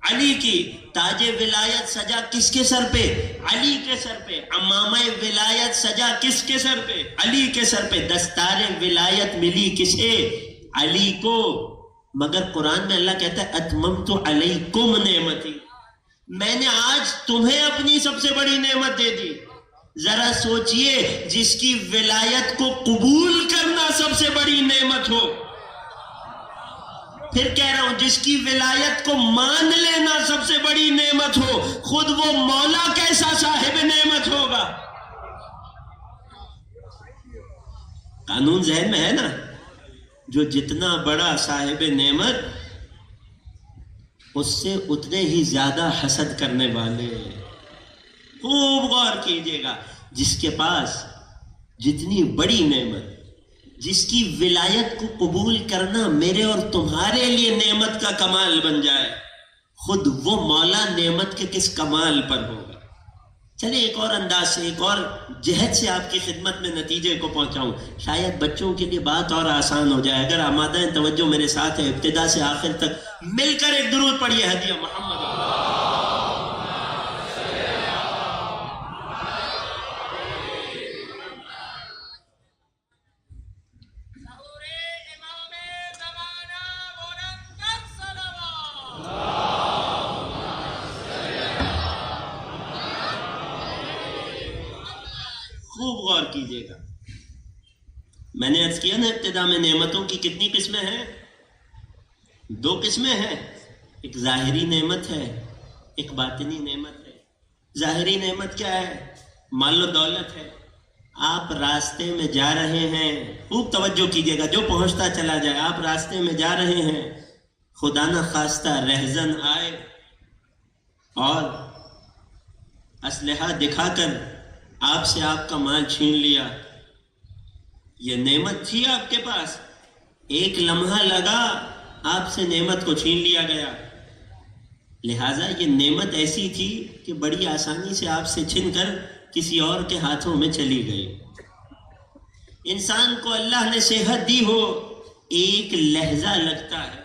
علی کی. تاج ولایت سجا کس کے سر پہ؟ علی کے سر پہ. عمامہ ولایت سجا کس کے سر پہ؟ علی کے سر پہ. دستار ولایت ملی کسے؟ علی کو. مگر قرآن میں اللہ کہتا ہے اتممت علیکم نعمتی، میں نے آج تمہیں اپنی سب سے بڑی نعمت دے دی. ذرا سوچئے جس کی ولایت کو قبول کرنا سب سے بڑی نعمت ہو، پھر کہہ رہا ہوں جس کی ولایت کو مان لینا سب سے بڑی نعمت ہو، خود وہ مولا کیسا صاحب نعمت ہوگا. قانون ذہن میں ہے نا؟ جو جتنا بڑا صاحب نعمت اس سے اتنے ہی زیادہ حسد کرنے والے. خوب غور کیجیے گا. جس کے پاس جتنی بڑی نعمت، جس کی ولایت کو قبول کرنا میرے اور تمہارے لیے نعمت کا کمال بن جائے، خود وہ مولا نعمت کے کس کمال پر ہوگا. چلے ایک اور انداز سے، ایک اور جہت سے آپ کی خدمت میں نتیجے کو پہنچاؤں. شاید بچوں کے لیے بات اور آسان ہو جائے. اگر آمادہ ہیں توجہ میرے ساتھ ہے، ابتدا سے آخر تک مل کر ایک درود پڑھیے. ہدیہ محمد. خوب غور کیجیے گا. میں نے عرض کیا نا ابتدا میں، نعمتوں کی کتنی قسمیں ہیں؟ 2 قسمیں ہیں. ایک ظاہری نعمت ہے، ایک باطنی نعمت ہے. ظاہری نعمت کیا ہے؟ مال و دولت ہے. آپ راستے میں جا رہے ہیں، خوب توجہ کیجیے گا، جو پہنچتا چلا جائے. آپ راستے میں جا رہے ہیں، خدا نہ خواستہ رہزن آئے اور اسلحہ دکھا کر آپ سے آپ کا مال چھین لیا. یہ نعمت تھی آپ کے پاس، ایک لمحہ لگا آپ سے نعمت کو چھین لیا گیا. لہٰذا یہ نعمت ایسی تھی کہ بڑی آسانی سے آپ سے چھن کر کسی اور کے ہاتھوں میں چلی گئی. انسان کو اللہ نے صحت دی ہو، ایک لہجہ لگتا ہے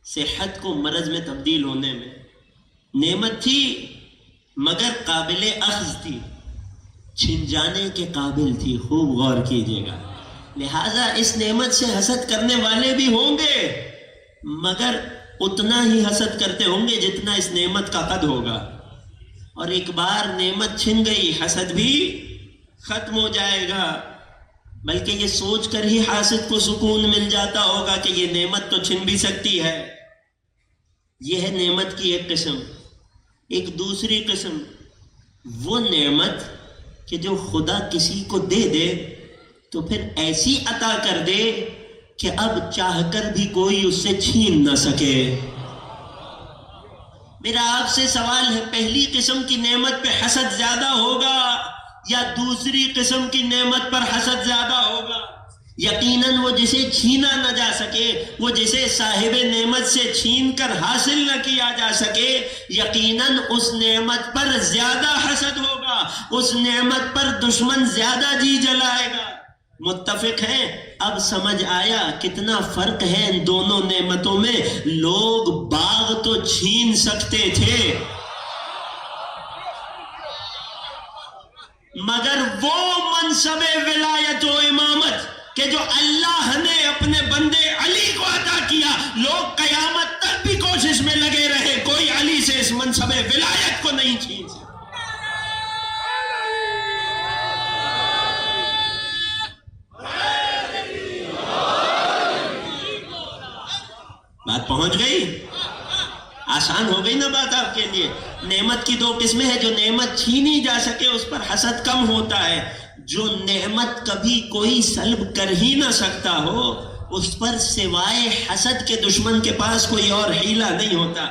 صحت کو مرض میں تبدیل ہونے میں. نعمت تھی مگر قابل اخذ تھی، چھن جانے کے قابل تھی. خوب غور کیجیے گا. لہٰذا اس نعمت سے حسد کرنے والے بھی ہوں گے، مگر اتنا ہی حسد کرتے ہوں گے جتنا اس نعمت کا قد ہوگا. اور ایک بار نعمت چھن گئی، حسد بھی ختم ہو جائے گا. بلکہ یہ سوچ کر ہی حاسد کو سکون مل جاتا ہوگا کہ یہ نعمت تو چھن بھی سکتی ہے. یہ ہے نعمت کی ایک قسم. ایک دوسری قسم، وہ نعمت کہ جو خدا کسی کو دے دے تو پھر ایسی عطا کر دے کہ اب چاہ کر بھی کوئی اس سے چھین نہ سکے. میرا آپ سے سوال ہے، پہلی قسم کی نعمت پہ حسد زیادہ ہوگا یا دوسری قسم کی نعمت پر حسد زیادہ ہوگا؟ یقیناً وہ جسے چھینا نہ جا سکے، وہ جسے صاحب نعمت سے چھین کر حاصل نہ کیا جا سکے، یقیناً اس نعمت پر زیادہ حسد ہوگا، اس نعمت پر دشمن زیادہ جی جلائے گا. متفق ہیں؟ اب سمجھ آیا کتنا فرق ہے ان دونوں نعمتوں میں. لوگ باغ تو چھین سکتے تھے مگر وہ منصب ولایت و امامت کہ جو اللہ نے اپنے بندے علی کو عطا کیا، لوگ قیامت تک بھی کوشش میں لگے رہے، کوئی علی سے اس منصب ولایت کو نہیں چھین سکتا. بات پہنچ گئی؟ آسان ہو گئی نا بات آپ کے لیے. نعمت کی 2 قسمیں ہیں. جو نعمت چھینی جا سکے اس پر حسد کم ہوتا ہے. جو نعمت کبھی کوئی سلب کر ہی نہ سکتا ہو اس پر سوائے حسد کے دشمن کے پاس کوئی اور حیلہ نہیں ہوتا.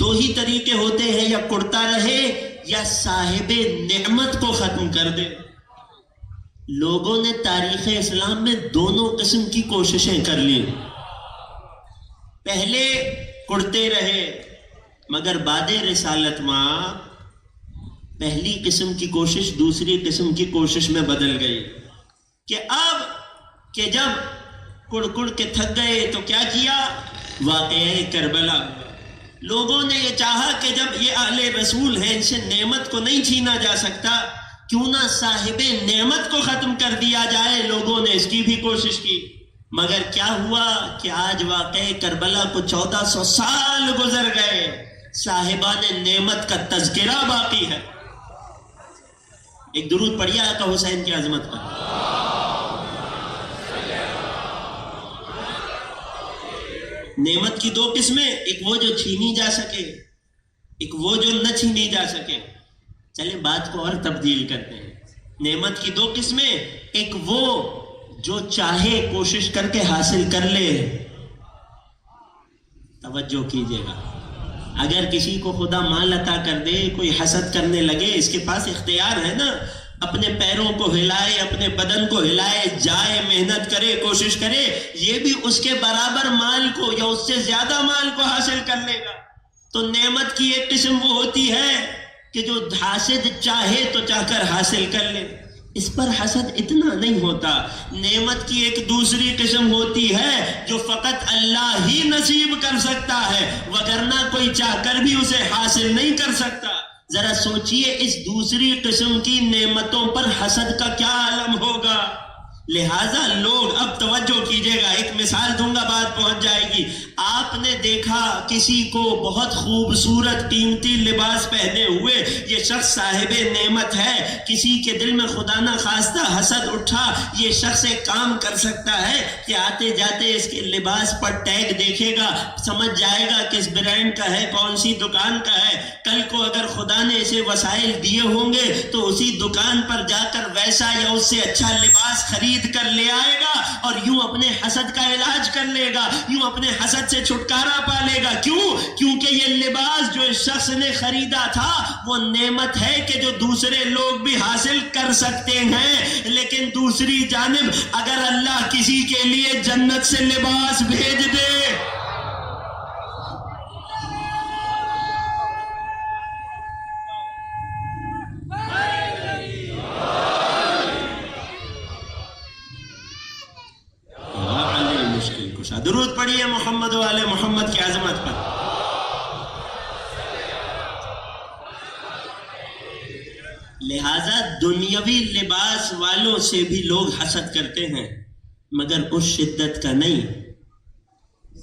2 ہی طریقے ہوتے ہیں، یا کرتا رہے یا صاحب نعمت کو ختم کر دے. لوگوں نے تاریخ اسلام میں دونوں قسم کی کوششیں کر لی. پہلے کرتے رہے مگر بعد رسالت ماں پہلی قسم کی کوشش دوسری قسم کی کوشش میں بدل گئی کہ اب کہ جب کڑ کڑ کے تھک گئے تو کیا کیا؟ واقعہ کربلا. لوگوں نے یہ چاہا کہ جب یہ اہل رسول ہیں، ان سے نعمت کو نہیں چھینا جا سکتا، کیوں نہ صاحب نعمت کو ختم کر دیا جائے. لوگوں نے اس کی بھی کوشش کی، مگر کیا ہوا کہ آج واقعہ کربلا کو 1400 سال گزر گئے، صاحبان نعمت کا تذکرہ باقی ہے. ایک درود پڑھیے آقا حسین کی عظمت پر. نعمت کی 2 قسمیں، ایک وہ جو چھینی جا سکے، ایک وہ جو نہ چھینی جا سکے. چلے بات کو اور تبدیل کرتے ہیں. نعمت کی دو قسمیں، ایک وہ جو چاہے کوشش کر کے حاصل کر لے. توجہ کیجیے گا، اگر کسی کو خدا مال عطا کر دے، کوئی حسد کرنے لگے، اس کے پاس اختیار ہے نا، اپنے پیروں کو ہلائے، اپنے بدن کو ہلائے، جائے، محنت کرے، کوشش کرے، یہ بھی اس کے برابر مال کو یا اس سے زیادہ مال کو حاصل کر لے گا. تو نعمت کی ایک قسم وہ ہوتی ہے کہ جو حاسد چاہے تو چاہ کر حاصل کر لے، اس پر حسد اتنا نہیں ہوتا. نعمت کی ایک دوسری قسم ہوتی ہے جو فقط اللہ ہی نصیب کر سکتا ہے، وگرنہ کوئی چاہ کر بھی اسے حاصل نہیں کر سکتا. ذرا سوچئے اس دوسری قسم کی نعمتوں پر حسد کا کیا عالم ہوگا. لہٰذا لوگ، اب توجہ کیجئے گا، ایک مثال دوں گا، بات پہنچ جائے گی. آپ نے دیکھا کسی کو بہت خوبصورت قیمتی لباس پہنے ہوئے، یہ شخص صاحب نعمت ہے، کسی کے دل میں خدا نہ خواستہ حسد اٹھا، یہ شخص ایک کام کر سکتا ہے کہ آتے جاتے اس کے لباس پر ٹیگ دیکھے گا، سمجھ جائے گا کس برانڈ کا ہے، کون سی دکان کا ہے. کل کو اگر خدا نے اسے وسائل دیے ہوں گے تو اسی دکان پر جا کر ویسا یا اس سے اچھا لباس خرید کر لے آئے گا، اور یوں اپنے حسد کا علاج کر لے گا، یوں اپنے حسد سے چھٹکارا پا لے گا. کیوں؟ کیونکہ یہ لباس جو اس شخص نے خریدا تھا وہ نعمت ہے کہ جو دوسرے لوگ بھی حاصل کر سکتے ہیں. لیکن دوسری جانب اگر اللہ کسی کے لیے جنت سے لباس بھیج دے، درود پڑھیے محمد و آل محمد کی عظمت پر. لہذا دنیاوی لباس والوں سے بھی لوگ حسد کرتے ہیں، مگر اس شدت کا نہیں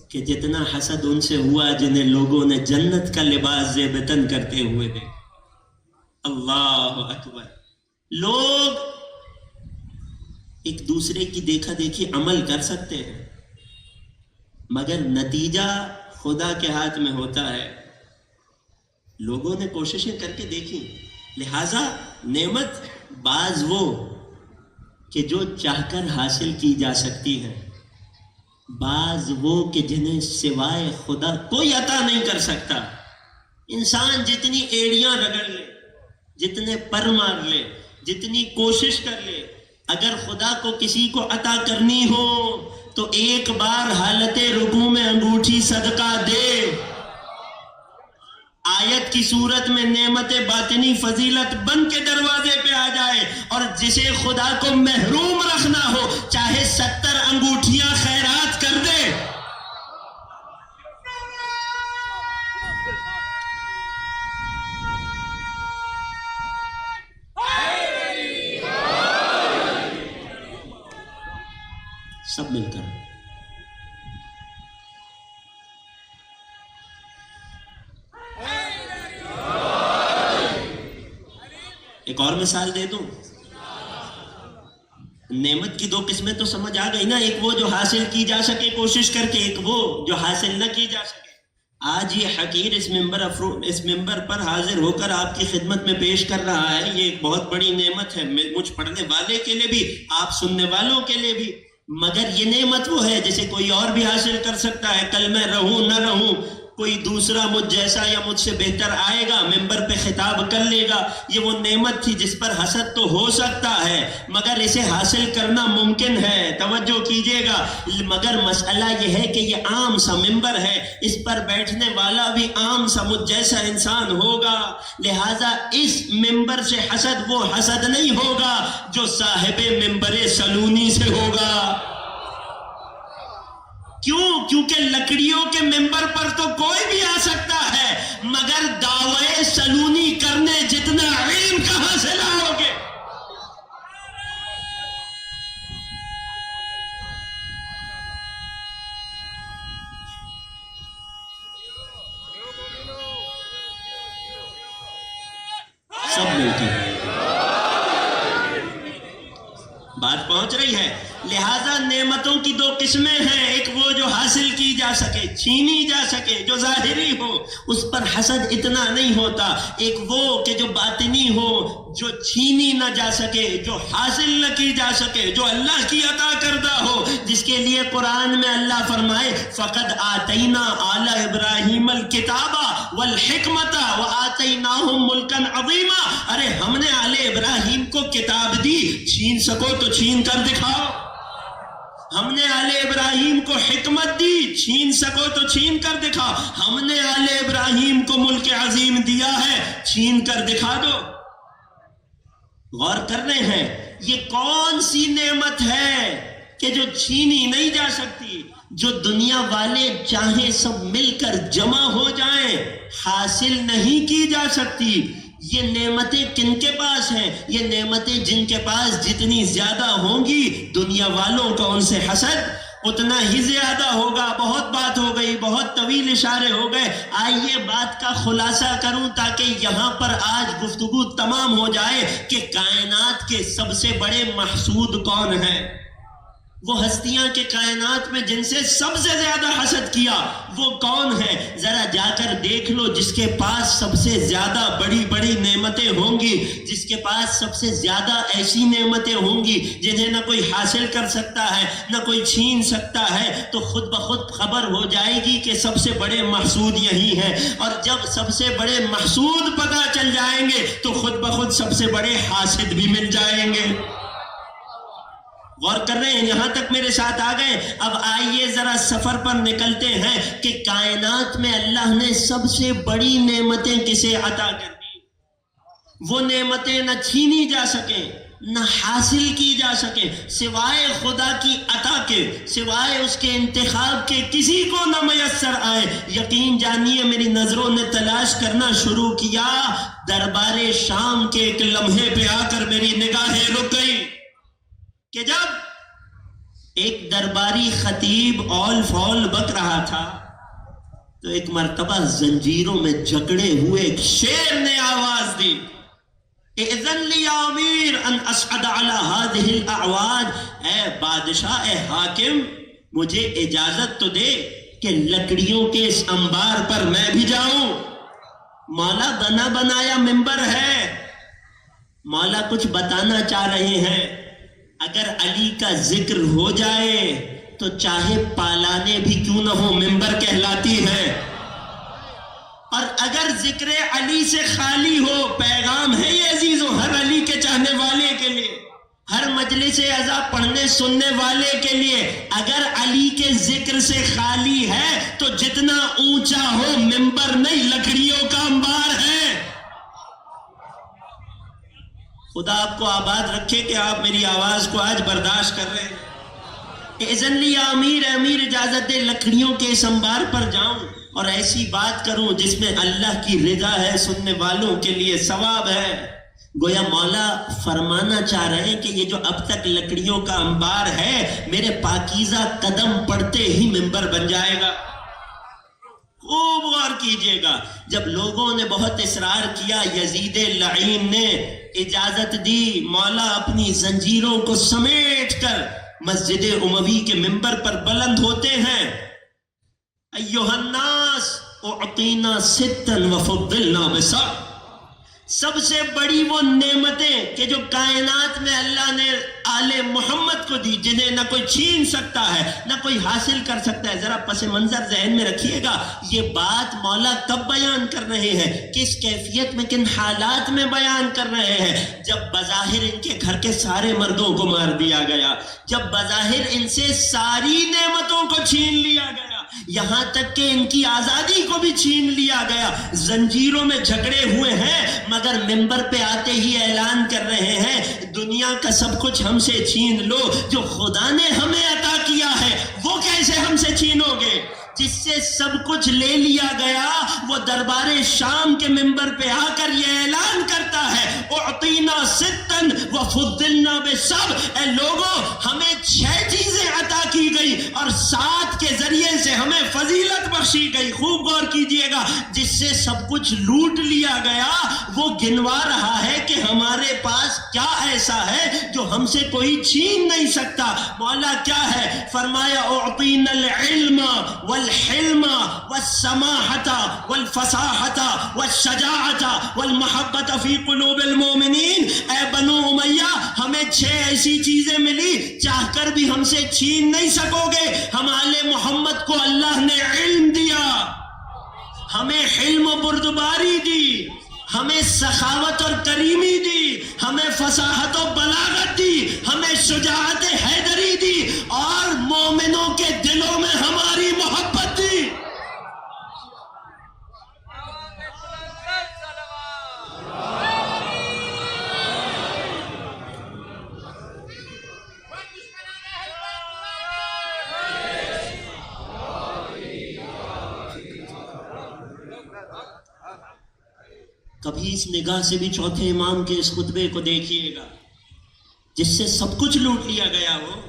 کہ جتنا حسد ان سے ہوا جنہیں لوگوں نے جنت کا لباس زیب تن کرتے ہوئے دیکھا. اللہ اکبر. لوگ ایک دوسرے کی دیکھا دیکھی عمل کر سکتے ہیں، مگر نتیجہ خدا کے ہاتھ میں ہوتا ہے. لوگوں نے کوششیں کر کے دیکھی. لہٰذا نعمت بعض وہ کہ جو چاہ کر حاصل کی جا سکتی ہے، بعض وہ کہ جنہیں سوائے خدا کوئی عطا نہیں کر سکتا. انسان جتنی ایڑیاں رگڑ لے، جتنے پر مار لے، جتنی کوشش کر لے، اگر خدا کو کسی کو عطا کرنی ہو تو ایک بار حالت رکوع میں انگوٹھی صدقہ دے، آیت کی صورت میں نعمت باطنی فضیلت بن کے دروازے پہ آ جائے، اور جسے خدا کو محروم رکھنا ہو چاہے 70 انگوٹھیاں خیرات کر دے. سب مل کر ایک اور مثال دے دوں. نعمت کی دو قسمیں تو سمجھ آ گئی نا، ایک وہ جو حاصل کی جا سکے کوشش کر کے، ایک وہ جو حاصل نہ کی جا سکے. آج یہ حقیر اس ممبر پر حاضر ہو کر آپ کی خدمت میں پیش کر رہا ہے، یہ ایک بہت بڑی نعمت ہے، مجھ پڑھنے والے کے لیے بھی، آپ سننے والوں کے لیے بھی. مگر یہ نعمت وہ ہے جیسے کوئی اور بھی حاصل کر سکتا ہے. کل میں رہوں نہ رہوں، کوئی دوسرا مجھ جیسا یا مجھ سے بہتر آئے گا، ممبر پہ خطاب کر لے گا. یہ وہ نعمت تھی جس پر حسد تو ہو سکتا ہے مگر اسے حاصل کرنا ممکن ہے. توجہ کیجئے گا. مگر مسئلہ یہ ہے کہ یہ عام سا ممبر ہے، اس پر بیٹھنے والا بھی عام سا مجھ جیسا انسان ہوگا. لہٰذا اس ممبر سے حسد وہ حسد نہیں ہوگا جو صاحب ممبر سلونی سے ہوگا. کیوں؟ کیونکہ لکڑیوں کے ممبر پر تو کوئی بھی آ سکتا ہے، مگر دعوے سلونی کرنے جتنا علم کہاں سے لاؤ گے؟ سب مل کر بات پہنچ رہی ہے. لہذا نعمتوں کی دو قسمیں ہیں، ایک وہ جو حاصل کی جا سکے، چھینی جا سکے، جو ظاہری ہو، اس پر حسد اتنا نہیں ہوتا، ایک وہ کہ جو باطنی ہو، جو چھینی نہ جا سکے، جو حاصل نہ کی جا سکے، جو اللہ کی عطا کردہ ہو، جس کے لیے قرآن میں اللہ فرمائے فَقَدْ آتَيْنَا آلَ إِبْرَاهِيمَ الْكِتَابَ وَالْحِكْمَةَ وَآتَيْنَاهُمْ مُلْكًا عَظِيمًا۔ ارے ہم نے آل ابراہیم کو کتاب دی، چھین سکو تو چھین کر دکھاؤ۔ ہم نے آل ابراہیم کو حکمت دی، چھین سکو تو چھین کر دکھاؤ۔ ہم نے آل ابراہیم کو ملک عظیم دیا ہے، چھین کر دکھا دو۔ غور کر رہے ہیں یہ کون سی نعمت ہے کہ جو چھینی نہیں جا سکتی، جو دنیا والے چاہیں سب مل کر جمع ہو جائیں حاصل نہیں کی جا سکتی۔ یہ نعمتیں کن کے پاس ہیں؟ یہ نعمتیں جن کے پاس جتنی زیادہ ہوں گی دنیا والوں کا ان سے حسد اتنا ہی زیادہ ہوگا۔ بہت بات ہو گئی، بہت طویل اشارے ہو گئے، آئیے بات کا خلاصہ کروں تاکہ یہاں پر آج گفتگو تمام ہو جائے کہ کائنات کے سب سے بڑے محسود کون ہیں؟ وہ ہستیاں کے کائنات میں جن سے سب سے زیادہ حسد کیا وہ کون ہے؟ ذرا جا کر دیکھ لو، جس کے پاس سب سے زیادہ بڑی بڑی نعمتیں ہوں گی، جس کے پاس سب سے زیادہ ایسی نعمتیں ہوں گی جنہیں نہ کوئی حاصل کر سکتا ہے نہ کوئی چھین سکتا ہے، تو خود بخود خبر ہو جائے گی کہ سب سے بڑے محسود یہی ہیں۔ اور جب سب سے بڑے محسود پتہ چل جائیں گے تو خود بخود سب سے بڑے حاسد بھی مل جائیں گے۔ غور کر رہے ہیں؟ یہاں تک میرے ساتھ آ گئے؟ اب آئیے ذرا سفر پر نکلتے ہیں کہ کائنات میں اللہ نے سب سے بڑی نعمتیں کسے عطا کر دی؟ وہ نعمتیں نہ چھینی جا سکیں نہ حاصل کی جا سکیں، سوائے خدا کی عطا کے، سوائے اس کے انتخاب کے کسی کو نہ میسر آئے۔ یقین جانیے میری نظروں نے تلاش کرنا شروع کیا، دربار شام کے ایک لمحے پہ آ کر میری نگاہیں رک گئی کہ جب ایک درباری خطیب اول فول بک رہا تھا تو ایک مرتبہ زنجیروں میں جکڑے ہوئے ایک شیر نے آواز دی، اذن لی یا امیر ان اصعد علی هذه الاعواد، اے بادشاہ، اے حاکم، مجھے اجازت تو دے کہ لکڑیوں کے اس انبار پر میں بھی جاؤں۔ مولا بنا بنایا ممبر ہے، مولا کچھ بتانا چاہ رہے ہیں، اگر علی کا ذکر ہو جائے تو چاہے پالانے بھی کیوں نہ ہو ممبر کہلاتی ہے، اور اگر ذکر علی سے خالی ہو، پیغام ہے یہ عزیزوں ہر علی کے چاہنے والے کے لیے، ہر مجلس اعزا پڑھنے سننے والے کے لیے، اگر علی کے ذکر سے خالی ہے تو جتنا اونچا ہو ممبر نہیں لکڑیوں کا انبار ہے۔ خدا آپ کو آباد رکھے کہ آپ میری آواز کو آج برداشت کر رہے ہیں۔ اذن لی یا امیر، امیر اجازت دے لکڑیوں کے اس انبار پر جاؤں اور ایسی بات کروں جس میں اللہ کی رضا ہے، سننے والوں کے لیے ثواب ہے۔ گویا مولا فرمانا چاہ رہے ہیں کہ یہ جو اب تک لکڑیوں کا انبار ہے میرے پاکیزہ قدم پڑتے ہی ممبر بن جائے گا۔ خوب غور کیجئے گا، جب لوگوں نے بہت اصرار کیا، یزید لعین نے اجازت دی، مولا اپنی زنجیروں کو سمیٹ کر مسجد اموی کے ممبر پر بلند ہوتے ہیں۔ ایھا الناس اعطینا ستا وفضلنا بسبع، سب سے بڑی وہ نعمتیں کہ جو کائنات میں اللہ نے آل محمد کو دی، جنہیں نہ کوئی چھین سکتا ہے نہ کوئی حاصل کر سکتا ہے۔ ذرا پس منظر ذہن میں رکھیے گا، یہ بات مولا کب بیان کر رہے ہیں، کس کیفیت میں، کن حالات میں بیان کر رہے ہیں؟ جب بظاہر ان کے گھر کے سارے مردوں کو مار دیا گیا، جب بظاہر ان سے ساری نعمتوں کو چھین لیا گیا، یہاں تک کہ ان کی آزادی کو بھی چھین لیا گیا، زنجیروں میں جھگڑے ہوئے ہیں، مگر ممبر پہ آتے ہی اعلان کر رہے ہیں دنیا کا سب کچھ ہم سے چھین لو، جو خدا نے ہمیں عطا کیا ہے وہ کیسے ہم سے چھینو گے؟ جس سے سب کچھ لے لیا گیا وہ دربار شام کے ممبر پہ آ کر یہ اعلان کرتا ہے اعطینا ستا وفضلنا بسبع، اے لوگوں ہمیں 6 چیزیں عطا کی گئی گئی اور 7 کے ذریعے سے ہمیں فضیلت بخشی گئی. خوب غور کیجئے گا، جس سے سب کچھ لوٹ لیا گیا وہ گنوا رہا ہے کہ ہمارے پاس کیا ایسا ہے جو ہم سے کوئی چھین نہیں سکتا. مولا کیا ہے؟ فرمایا اعطینا العلم والحلم والسماحت والفصاحت والشجاعت والمحبت فی قلوب المؤمنین. اے بنو امیہ، ہمیں 6 ایسی چیزیں ملی چاہ کر بھی ہم سے چھین نہیں سکو گے. ہمارے محمد کو اللہ نے علم دیا، ہمیں حلم و بردباری دی، ہمیں سخاوت اور کریمی دی، ہمیں فصاحت و بلاغت دی، ہمیں شجاعت حیدری دی، اور مومنوں کے دلوں میں ہماری محبت دی. کبھی اس نگاہ سے بھی چوتھے امام کے اس خطبے کو دیکھیے گا، جس سے سب کچھ لوٹ لیا گیا ہو.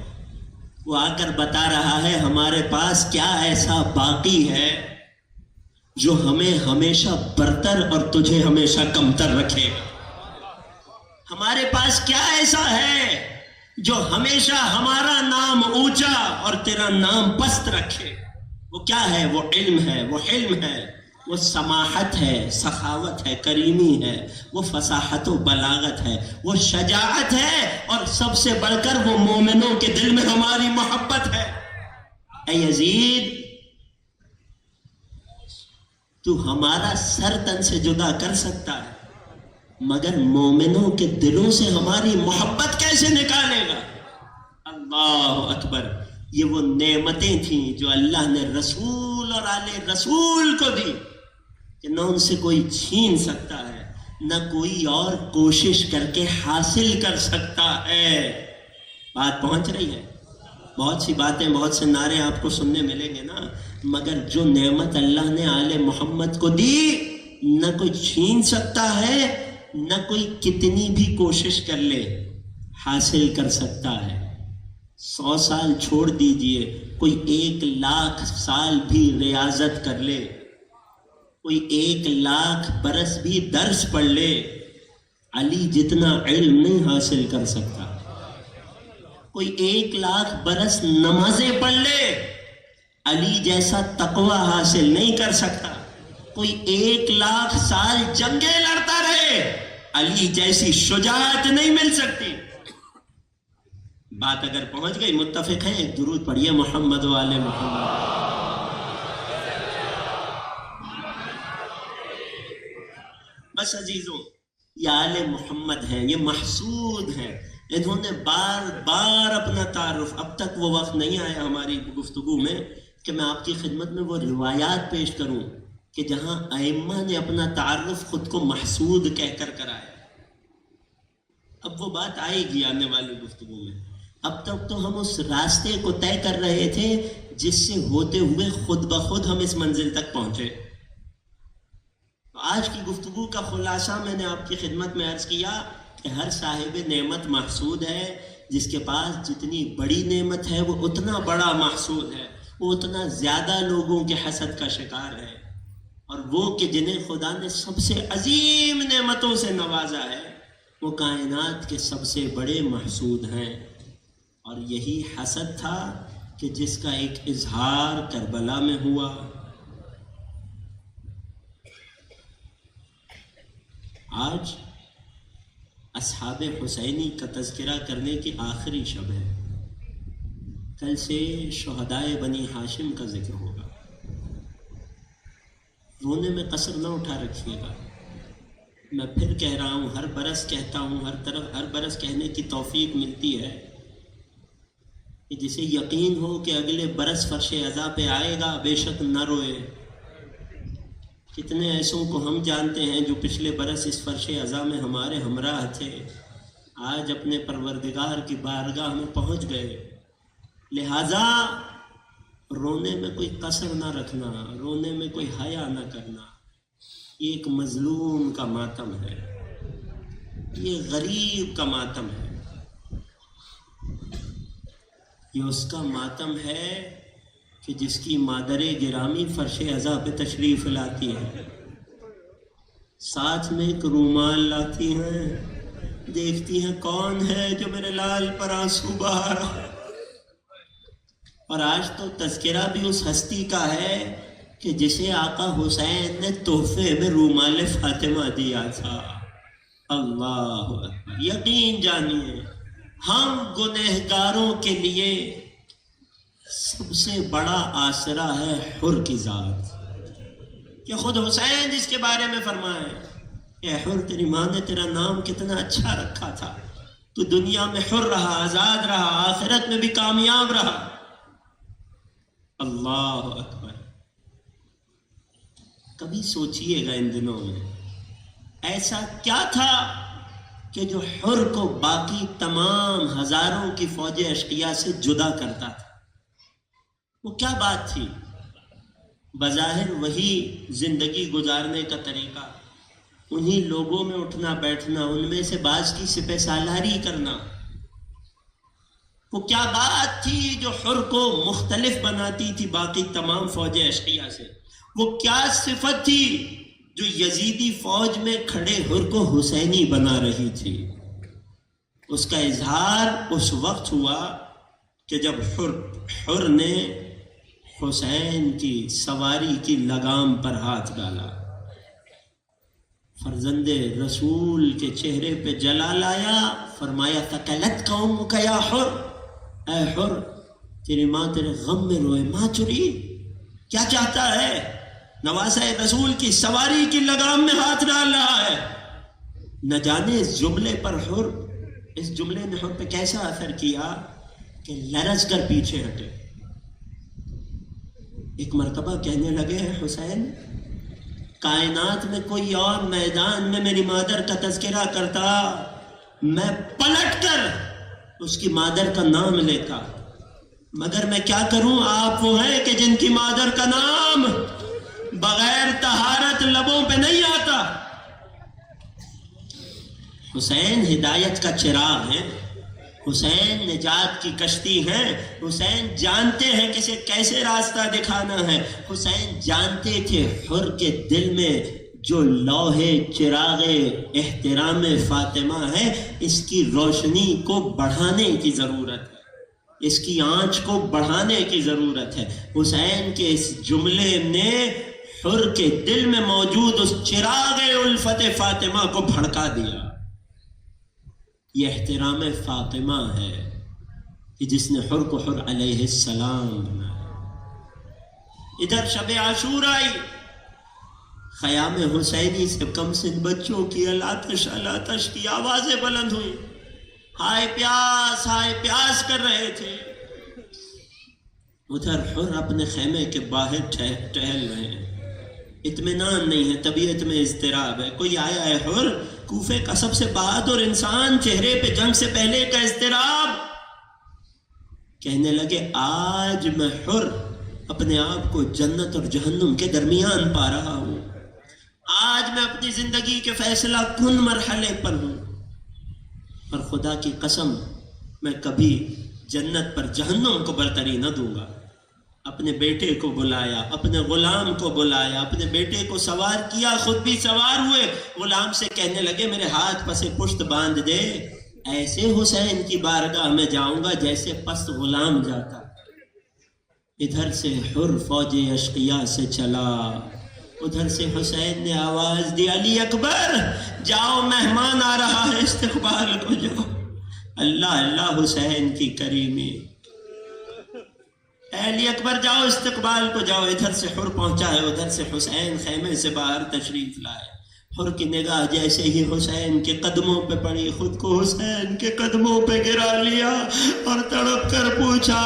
وہ آ کر بتا رہا ہے ہمارے پاس کیا ایسا باقی ہے جو ہمیں ہمیشہ برتر اور تجھے ہمیشہ کمتر رکھے گا. ہمارے پاس کیا ایسا ہے جو ہمیشہ ہمارا نام اونچا اور تیرا نام پست رکھے. وہ کیا ہے؟ وہ علم ہے، وہ حلم ہے، وہ سماحت ہے، سخاوت ہے، کریمی ہے، وہ فصاحت و بلاغت ہے، وہ شجاعت ہے، اور سب سے بڑھ کر وہ مومنوں کے دل میں ہماری محبت ہے. اے یزید، تو ہمارا سر تن سے جدا کر سکتا ہے، مگر مومنوں کے دلوں سے ہماری محبت کیسے نکالے گا؟ اللہ اکبر. یہ وہ نعمتیں تھیں جو اللہ نے رسول اور آل رسول کو دی کہ نہ ان سے کوئی چھین سکتا ہے، نہ کوئی اور کوشش کر کے حاصل کر سکتا ہے. بات پہنچ رہی ہے؟ بہت سی باتیں، بہت سے نعرے آپ کو سننے ملیں گے نا، مگر جو نعمت اللہ نے آل محمد کو دی نہ کوئی چھین سکتا ہے، نہ کوئی کتنی بھی کوشش کر لے حاصل کر سکتا ہے. 100 سال چھوڑ دیجئے، کوئی 1,00,000 سال بھی ریاضت کر لے، کوئی 1,00,000 برس بھی درس پڑھ لے، علی جتنا علم نہیں حاصل کر سکتا. کوئی 1,00,000 برس نمازیں پڑھ لے، علی جیسا تقوی حاصل نہیں کر سکتا. کوئی 1,00,000 سال جنگیں لڑتا رہے، علی جیسی شجاعت نہیں مل سکتی. بات اگر پہنچ گئی، متفق ہیں؟ ایک درود پڑھیے محمد و آل محمد. بس عزیزوں، یہ آل محمد ہیں، یہ محسود ہیں. انہوں نے بار بار اپنا تعارف، اب تک وہ وقت نہیں آیا ہماری گفتگو میں کہ میں آپ کی خدمت میں وہ روایات پیش کروں کہ جہاں ائمہ نے اپنا تعارف خود کو محسود کہہ کر کرایا. اب وہ بات آئے گی آنے والی گفتگو میں. اب تک تو ہم اس راستے کو طے کر رہے تھے جس سے ہوتے ہوئے خود بخود ہم اس منزل تک پہنچے. آج کی گفتگو کا خلاصہ میں نے آپ کی خدمت میں عرض کیا کہ ہر صاحب نعمت محسود ہے. جس کے پاس جتنی بڑی نعمت ہے وہ اتنا بڑا محسود ہے، وہ اتنا زیادہ لوگوں کے حسد کا شکار ہے. اور وہ کہ جنہیں خدا نے سب سے عظیم نعمتوں سے نوازا ہے، وہ کائنات کے سب سے بڑے محسود ہیں. اور یہی حسد تھا کہ جس کا ایک اظہار کربلا میں ہوا. آج اصحاب حسینی کا تذکرہ کرنے کی آخری شب ہے. کل سے شہدائے بنی ہاشم کا ذکر ہوگا. رونے میں قصر نہ اٹھا رکھیے گا. میں پھر کہہ رہا ہوں، ہر برس کہتا ہوں، ہر برس کہنے کی توفیق ملتی ہے کہ جسے یقین ہو کہ اگلے برس فرش عزا پہ آئے گا بے شک نہ روئے. کتنے ایسوں کو ہم جانتے ہیں جو پچھلے برس اس فرش عزا میں ہمارے ہمراہ تھے، آج اپنے پروردگار کی بارگاہ میں پہنچ گئے. لہٰذا رونے میں کوئی قصر نہ رکھنا، رونے میں کوئی حیا نہ کرنا. یہ ایک مظلوم کا ماتم ہے، یہ غریب کا ماتم ہے. یہ اس کا ماتم ہے کہ جس کی مادر گرامی فرش عزا پہ تشریف لاتی ہے، ساتھ میں ایک رومال لاتی ہیں، دیکھتی ہیں کون ہے جو میرے لال پر آنسو بہا رہا ہے۔ اور آج تو تذکرہ بھی اس ہستی کا ہے کہ جسے آقا حسین نے تحفے میں رومال فاطمہ دیا تھا۔ اللہ اکبر! یقین جانیے ہم گنہگاروں کے لیے سب سے بڑا آسرا ہے حر کی ذات، کہ خود حسین جس کے بارے میں فرمائے اے حر تیری ماں نے تیرا نام کتنا اچھا رکھا تھا، تو دنیا میں حر رہا، آزاد رہا، آخرت میں بھی کامیاب رہا۔ اللہ اکبر! کبھی سوچئے گا ان دنوں میں ایسا کیا تھا کہ جو حر کو باقی تمام ہزاروں کی فوج اشقیاء سے جدا کرتا تھا؟ وہ کیا بات تھی؟ بظاہر وہی زندگی گزارنے کا طریقہ، انہی لوگوں میں اٹھنا بیٹھنا، ان میں سے بعض کی سپہ سالاری کرنا۔ وہ کیا بات تھی جو حر کو مختلف بناتی تھی باقی تمام فوج اشقیاء سے؟ وہ کیا صفت تھی جو یزیدی فوج میں کھڑے حر کو حسینی بنا رہی تھی؟ اس کا اظہار اس وقت ہوا کہ جب حر نے حسین کی سواری کی لگام پر ہاتھ ڈالا، فرزند رسول کے چہرے پہ جلال آیا، فرمایا ثقلت قومک یا حر، اے حر تیری ماں تیرے غم میں روئے۔ ماں چری کیا چاہتا ہے؟ نواسہ رسول کی سواری کی لگام میں ہاتھ ڈال رہا ہے۔ نہ جانے اس جملے پر اس جملے نے حر پہ کیسا اثر کیا کہ لرز کر پیچھے ہٹے۔ ایک مرتبہ کہنے لگے حسین کائنات میں کوئی اور میدان میں میری مادر کا تذکرہ کرتا، میں پلٹ کر اس کی مادر کا نام لیتا، مگر میں کیا کروں، آپ وہ ہیں کہ جن کی مادر کا نام بغیر طہارت لبوں پہ نہیں آتا۔ حسین ہدایت کا چراغ ہے، حسین نجات کی کشتی ہے، حسین جانتے ہیں کسے کیسے راستہ دکھانا ہے۔ حسین جانتے تھے حر کے دل میں جو لوہے چراغ احترام فاطمہ ہے، اس کی روشنی کو بڑھانے کی ضرورت ہے، اس کی آنچ کو بڑھانے کی ضرورت ہے۔ حسین کے اس جملے نے حر کے دل میں موجود اس چراغ الفت فاطمہ کو بھڑکا دیا۔ یہ احترام فاطمہ ہے کہ جس نے حر کو حر علیہ السلام بنایا۔ ادھر شب عاشوراء آئی، خیام حسینی سے کم سن بچوں کی الاتش کی آوازیں بلند ہوئی، ہائے پیاس کر رہے تھے۔ ادھر حر اپنے خیمے کے باہر ٹہل رہے ہیں، اطمینان نہیں ہے، طبیعت میں اضطراب ہے۔ کوئی آیا ہے حر، کوفے کا سب سے بہادر انسان، چہرے پہ جنگ سے پہلے کا اضطراب۔ کہنے لگے آج میں حر اپنے آپ کو جنت اور جہنم کے درمیان پا رہا ہوں، آج میں اپنی زندگی کے فیصلہ کن مرحلے پر ہوں، اور خدا کی قسم میں کبھی جنت پر جہنم کو برتری نہ دوں گا۔ اپنے بیٹے کو بلایا، اپنے غلام کو بلایا، اپنے بیٹے کو سوار کیا، خود بھی سوار ہوئے، غلام سے کہنے لگے میرے ہاتھ پسے پشت باندھ دے، ایسے حسین کی بارگاہ میں جاؤں گا جیسے پست غلام جاتا۔ ادھر سے حر فوج اشقیاء سے چلا، ادھر سے حسین نے آواز دی علی اکبر جاؤ مہمان آ رہا ہے، استقبال کو جاؤ۔ اللہ اللہ حسین کی کریمی، اے علی اکبر جاؤ استقبال کو جاؤ۔ ادھر سے حر پہنچا ہے، ادھر سے حسین خیمے سے باہر تشریف لائے۔ حر کی نگاہ جیسے ہی حسین کے قدموں پہ پڑی، خود کو حسین کے قدموں پہ گرا لیا اور تڑپ کر پوچھا،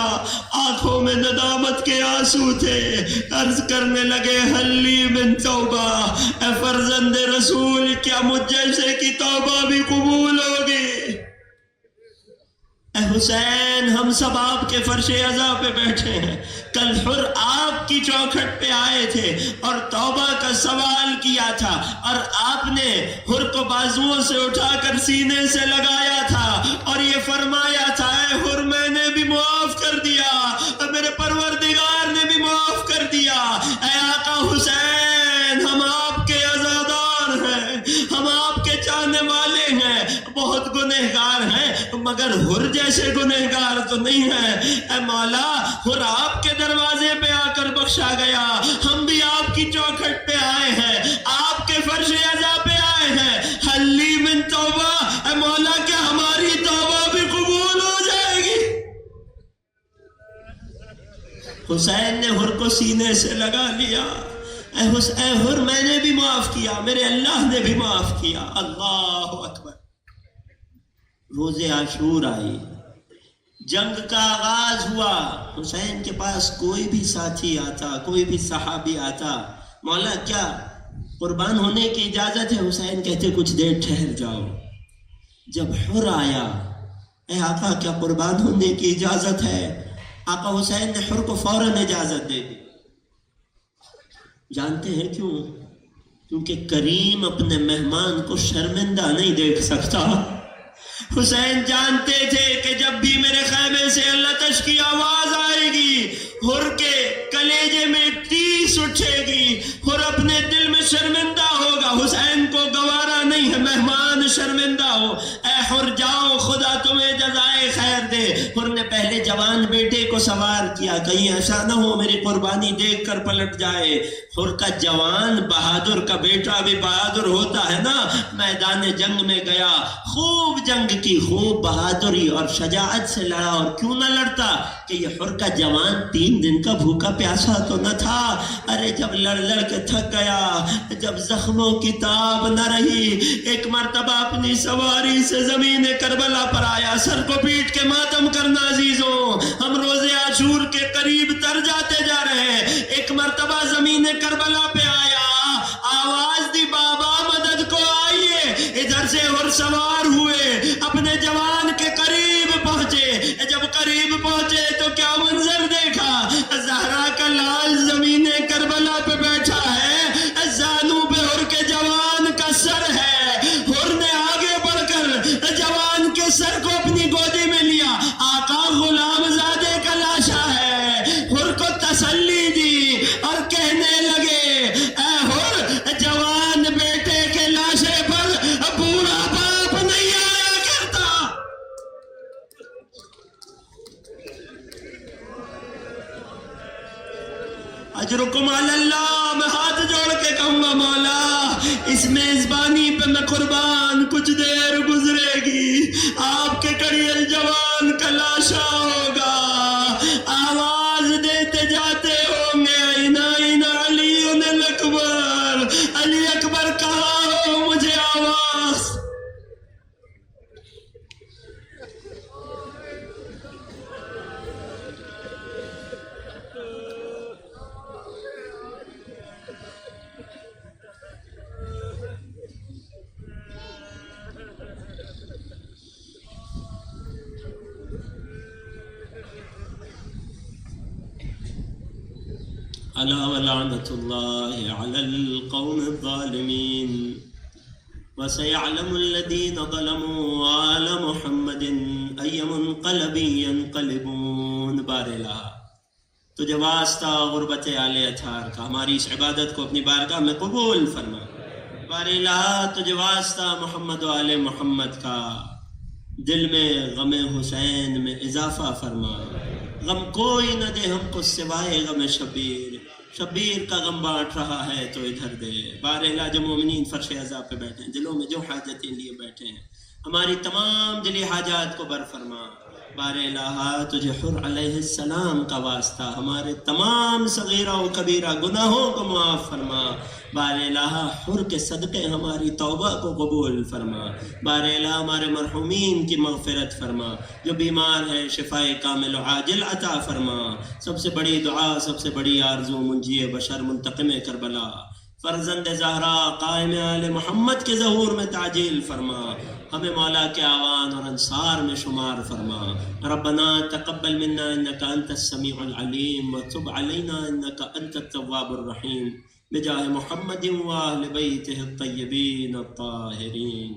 آنکھوں میں ندامت کے آنسو تھے، عرض کرنے لگے حلی من توبہ، اے فرزند رسول کیا مجھ جیسے کی توبہ بھی قبول ہوگی؟ اے حسین ہم سب آپ کے فرش عزا پہ بیٹھے ہیں، کل حر آپ کی چوکھٹ پہ آئے تھے اور توبہ کا سوال کیا تھا، اور آپ نے حر کو بازوؤں سے اٹھا کر سینے سے لگایا تھا اور یہ فرمایا تھا اے حر میں نے بھی معاف کر کر دیا، میرے پروردگار نے بھی معاف کر دیا۔ اے آقا حسین، ہم آپ کے عزادار ہیں، ہم آپ کے چاہنے والے ہیں، بہت گنہگار ہیں مگر حر جیسے گنہگار تو نہیں ہیں۔ اے مولا، حر آپ کے دروازے پہ آ کر بخشا گیا، ہم بھی آپ کی چوکھٹ پہ آئے ہیں، آپ کے فرش عزا پہ آئے ہیں۔ حلی من توبہ، اے مولا کیا ہماری توبہ بھی قبول ہو جائے گی؟ حسین نے حر کو سینے سے لگا لیا۔ اے حر، میں نے بھی معاف کیا، میرے اللہ نے بھی معاف کیا۔ اللہ اکبر۔ روز عاشور آئی، جنگ کا آغاز ہوا۔ حسین کے پاس کوئی بھی ساتھی آتا، کوئی بھی صحابی آتا، مولا کیا قربان ہونے کی اجازت ہے؟ حسین کہتے کچھ دیر ٹھہر جاؤ۔ جب حر آیا، اے آقا کیا قربان ہونے کی اجازت ہے؟ آقا حسین نے حر کو فوراً اجازت دے دی۔ جانتے ہیں کیوں؟ کیونکہ کریم اپنے مہمان کو شرمندہ نہیں دیکھ سکتا۔ حسین جانتے تھے کہ جب بھی میرے خیمے سے اللہ تش کی آواز آئے گی، حر کے کلیجے میں تیس اٹھے گی، حر اپنے دل میں شرمندہ ہوگا۔ حسین کو گوارا نہیں ہے مہمان شرمندہ ہو۔ اے حر جاؤ، خدا تمہیں جزائے خیر دے۔ حر نے پہلے جوان بیٹے کو سوار کیا، کہیں ایسا نہ ہو میری قربانی دیکھ کر پلٹ جائے۔ حر کا جوان بہادر کا بیٹا بھی بہادر ہوتا ہے نا، میدان جنگ میں گیا، خوب جنگ کی، خوب بہادری اور شجاعت سے لڑا۔ اور کیوں نہ لڑتا کہ یہ حر کا جوان 3 دن کا بھوکا پیاسا تو نہ تھا۔ ارے جب لڑ لڑ کے تھک گیا، جب زخموں کی تاب نہ رہی، ایک مرتبہ اپنی سواری سے زمین کربلا پر آیا۔ سر کو پیٹ کے ماتم کرنا عزیزوں، ہم روز عاشور کے قریب تر جاتے جا رہے ہیں۔ ایک مرتبہ زمین کربلا پہ آیا، آواز دی بابا مدد کو آئیے۔ ادھر سے حر سوار ہوئے، اپنے جوان کے قریب پہنچے۔ جب قریب پہنچے تو کیا منظر دیکھا؟ زہرا کا لال زمین کربلا پہ بیٹھا ہے، زانو پہ حر کے جوان کا سر ہے۔ حر نے آگے بڑھ کر جوان کے سر کو اپنی گودی میں لیا۔ آقا غلام زادے کا لاشا ہے۔ حر کو تسلی دی اور کہنے لگے، اے حر، جوان بیٹے کے لاشے پر بوڑھا باپ نہیں آیا کرتا۔ اجرکم علی اللہ، میں ہاتھ جوڑ کے کہوں گا مولا اس میزبانی پہ میں قربان، کچھ دیر گزرے گی، آپ کے کڑیل جوان کا لاشا ہوگا، آواز دیتے جاتے ہوں گے، اینا اینا علی اکبر، علی اکبر کہاں ہو، مجھے آواز۔ الا ولعنۃ اللہ علی القوم الظالمین وسيعلم الذين ظلموا آل محمد أي منقلب ينقلبون۔ بار الہ، تجھے واسطہ غربت آل اطہار کا، ہماری اس عبادت کو اپنی بارگاہ میں قبول فرما۔ بار الہ، تجھے واسطہ محمد و آل محمد کا، دل میں غم حسین میں اضافہ فرما۔ غم کوئی نہ دے ہم کو سوائے غم شبیر، شبیر کا غم بانٹ رہا ہے تو ادھر دے۔ بار الہ، جو مومنین فرش عزا پہ بیٹھے ہیں، دلوں میں جو حاجتیں لیے بیٹھے ہیں، ہماری تمام دلی حاجات کو بر فرما۔ بار الہ، تجھے حر علیہ السلام کا واسطہ، ہمارے تمام صغیرہ و کبیرہ گناہوں کو معاف فرما۔ بار الہ، حر کے صدقے ہماری توبہ کو قبول فرما۔ بار الہ، ہمارے مرحومین کی مغفرت فرما، جو بیمار ہے شفائے کامل و عاجل عطا فرما۔ سب سے بڑی دعا، سب سے بڑی آرزو، منجی بشر منتقم کربلا، فرزند زہرا قائم آل محمد کے ظہور میں تعجیل فرما۔ ہمیں مولا کے آوان اور انصار میں شمار فرما۔ ربنا تقبل منا انک انت السمیع العلیم وتب علینا انک انت التواب الرحیم، بجاہ محمد و اہل بیتہ الطیبین الطاہرین۔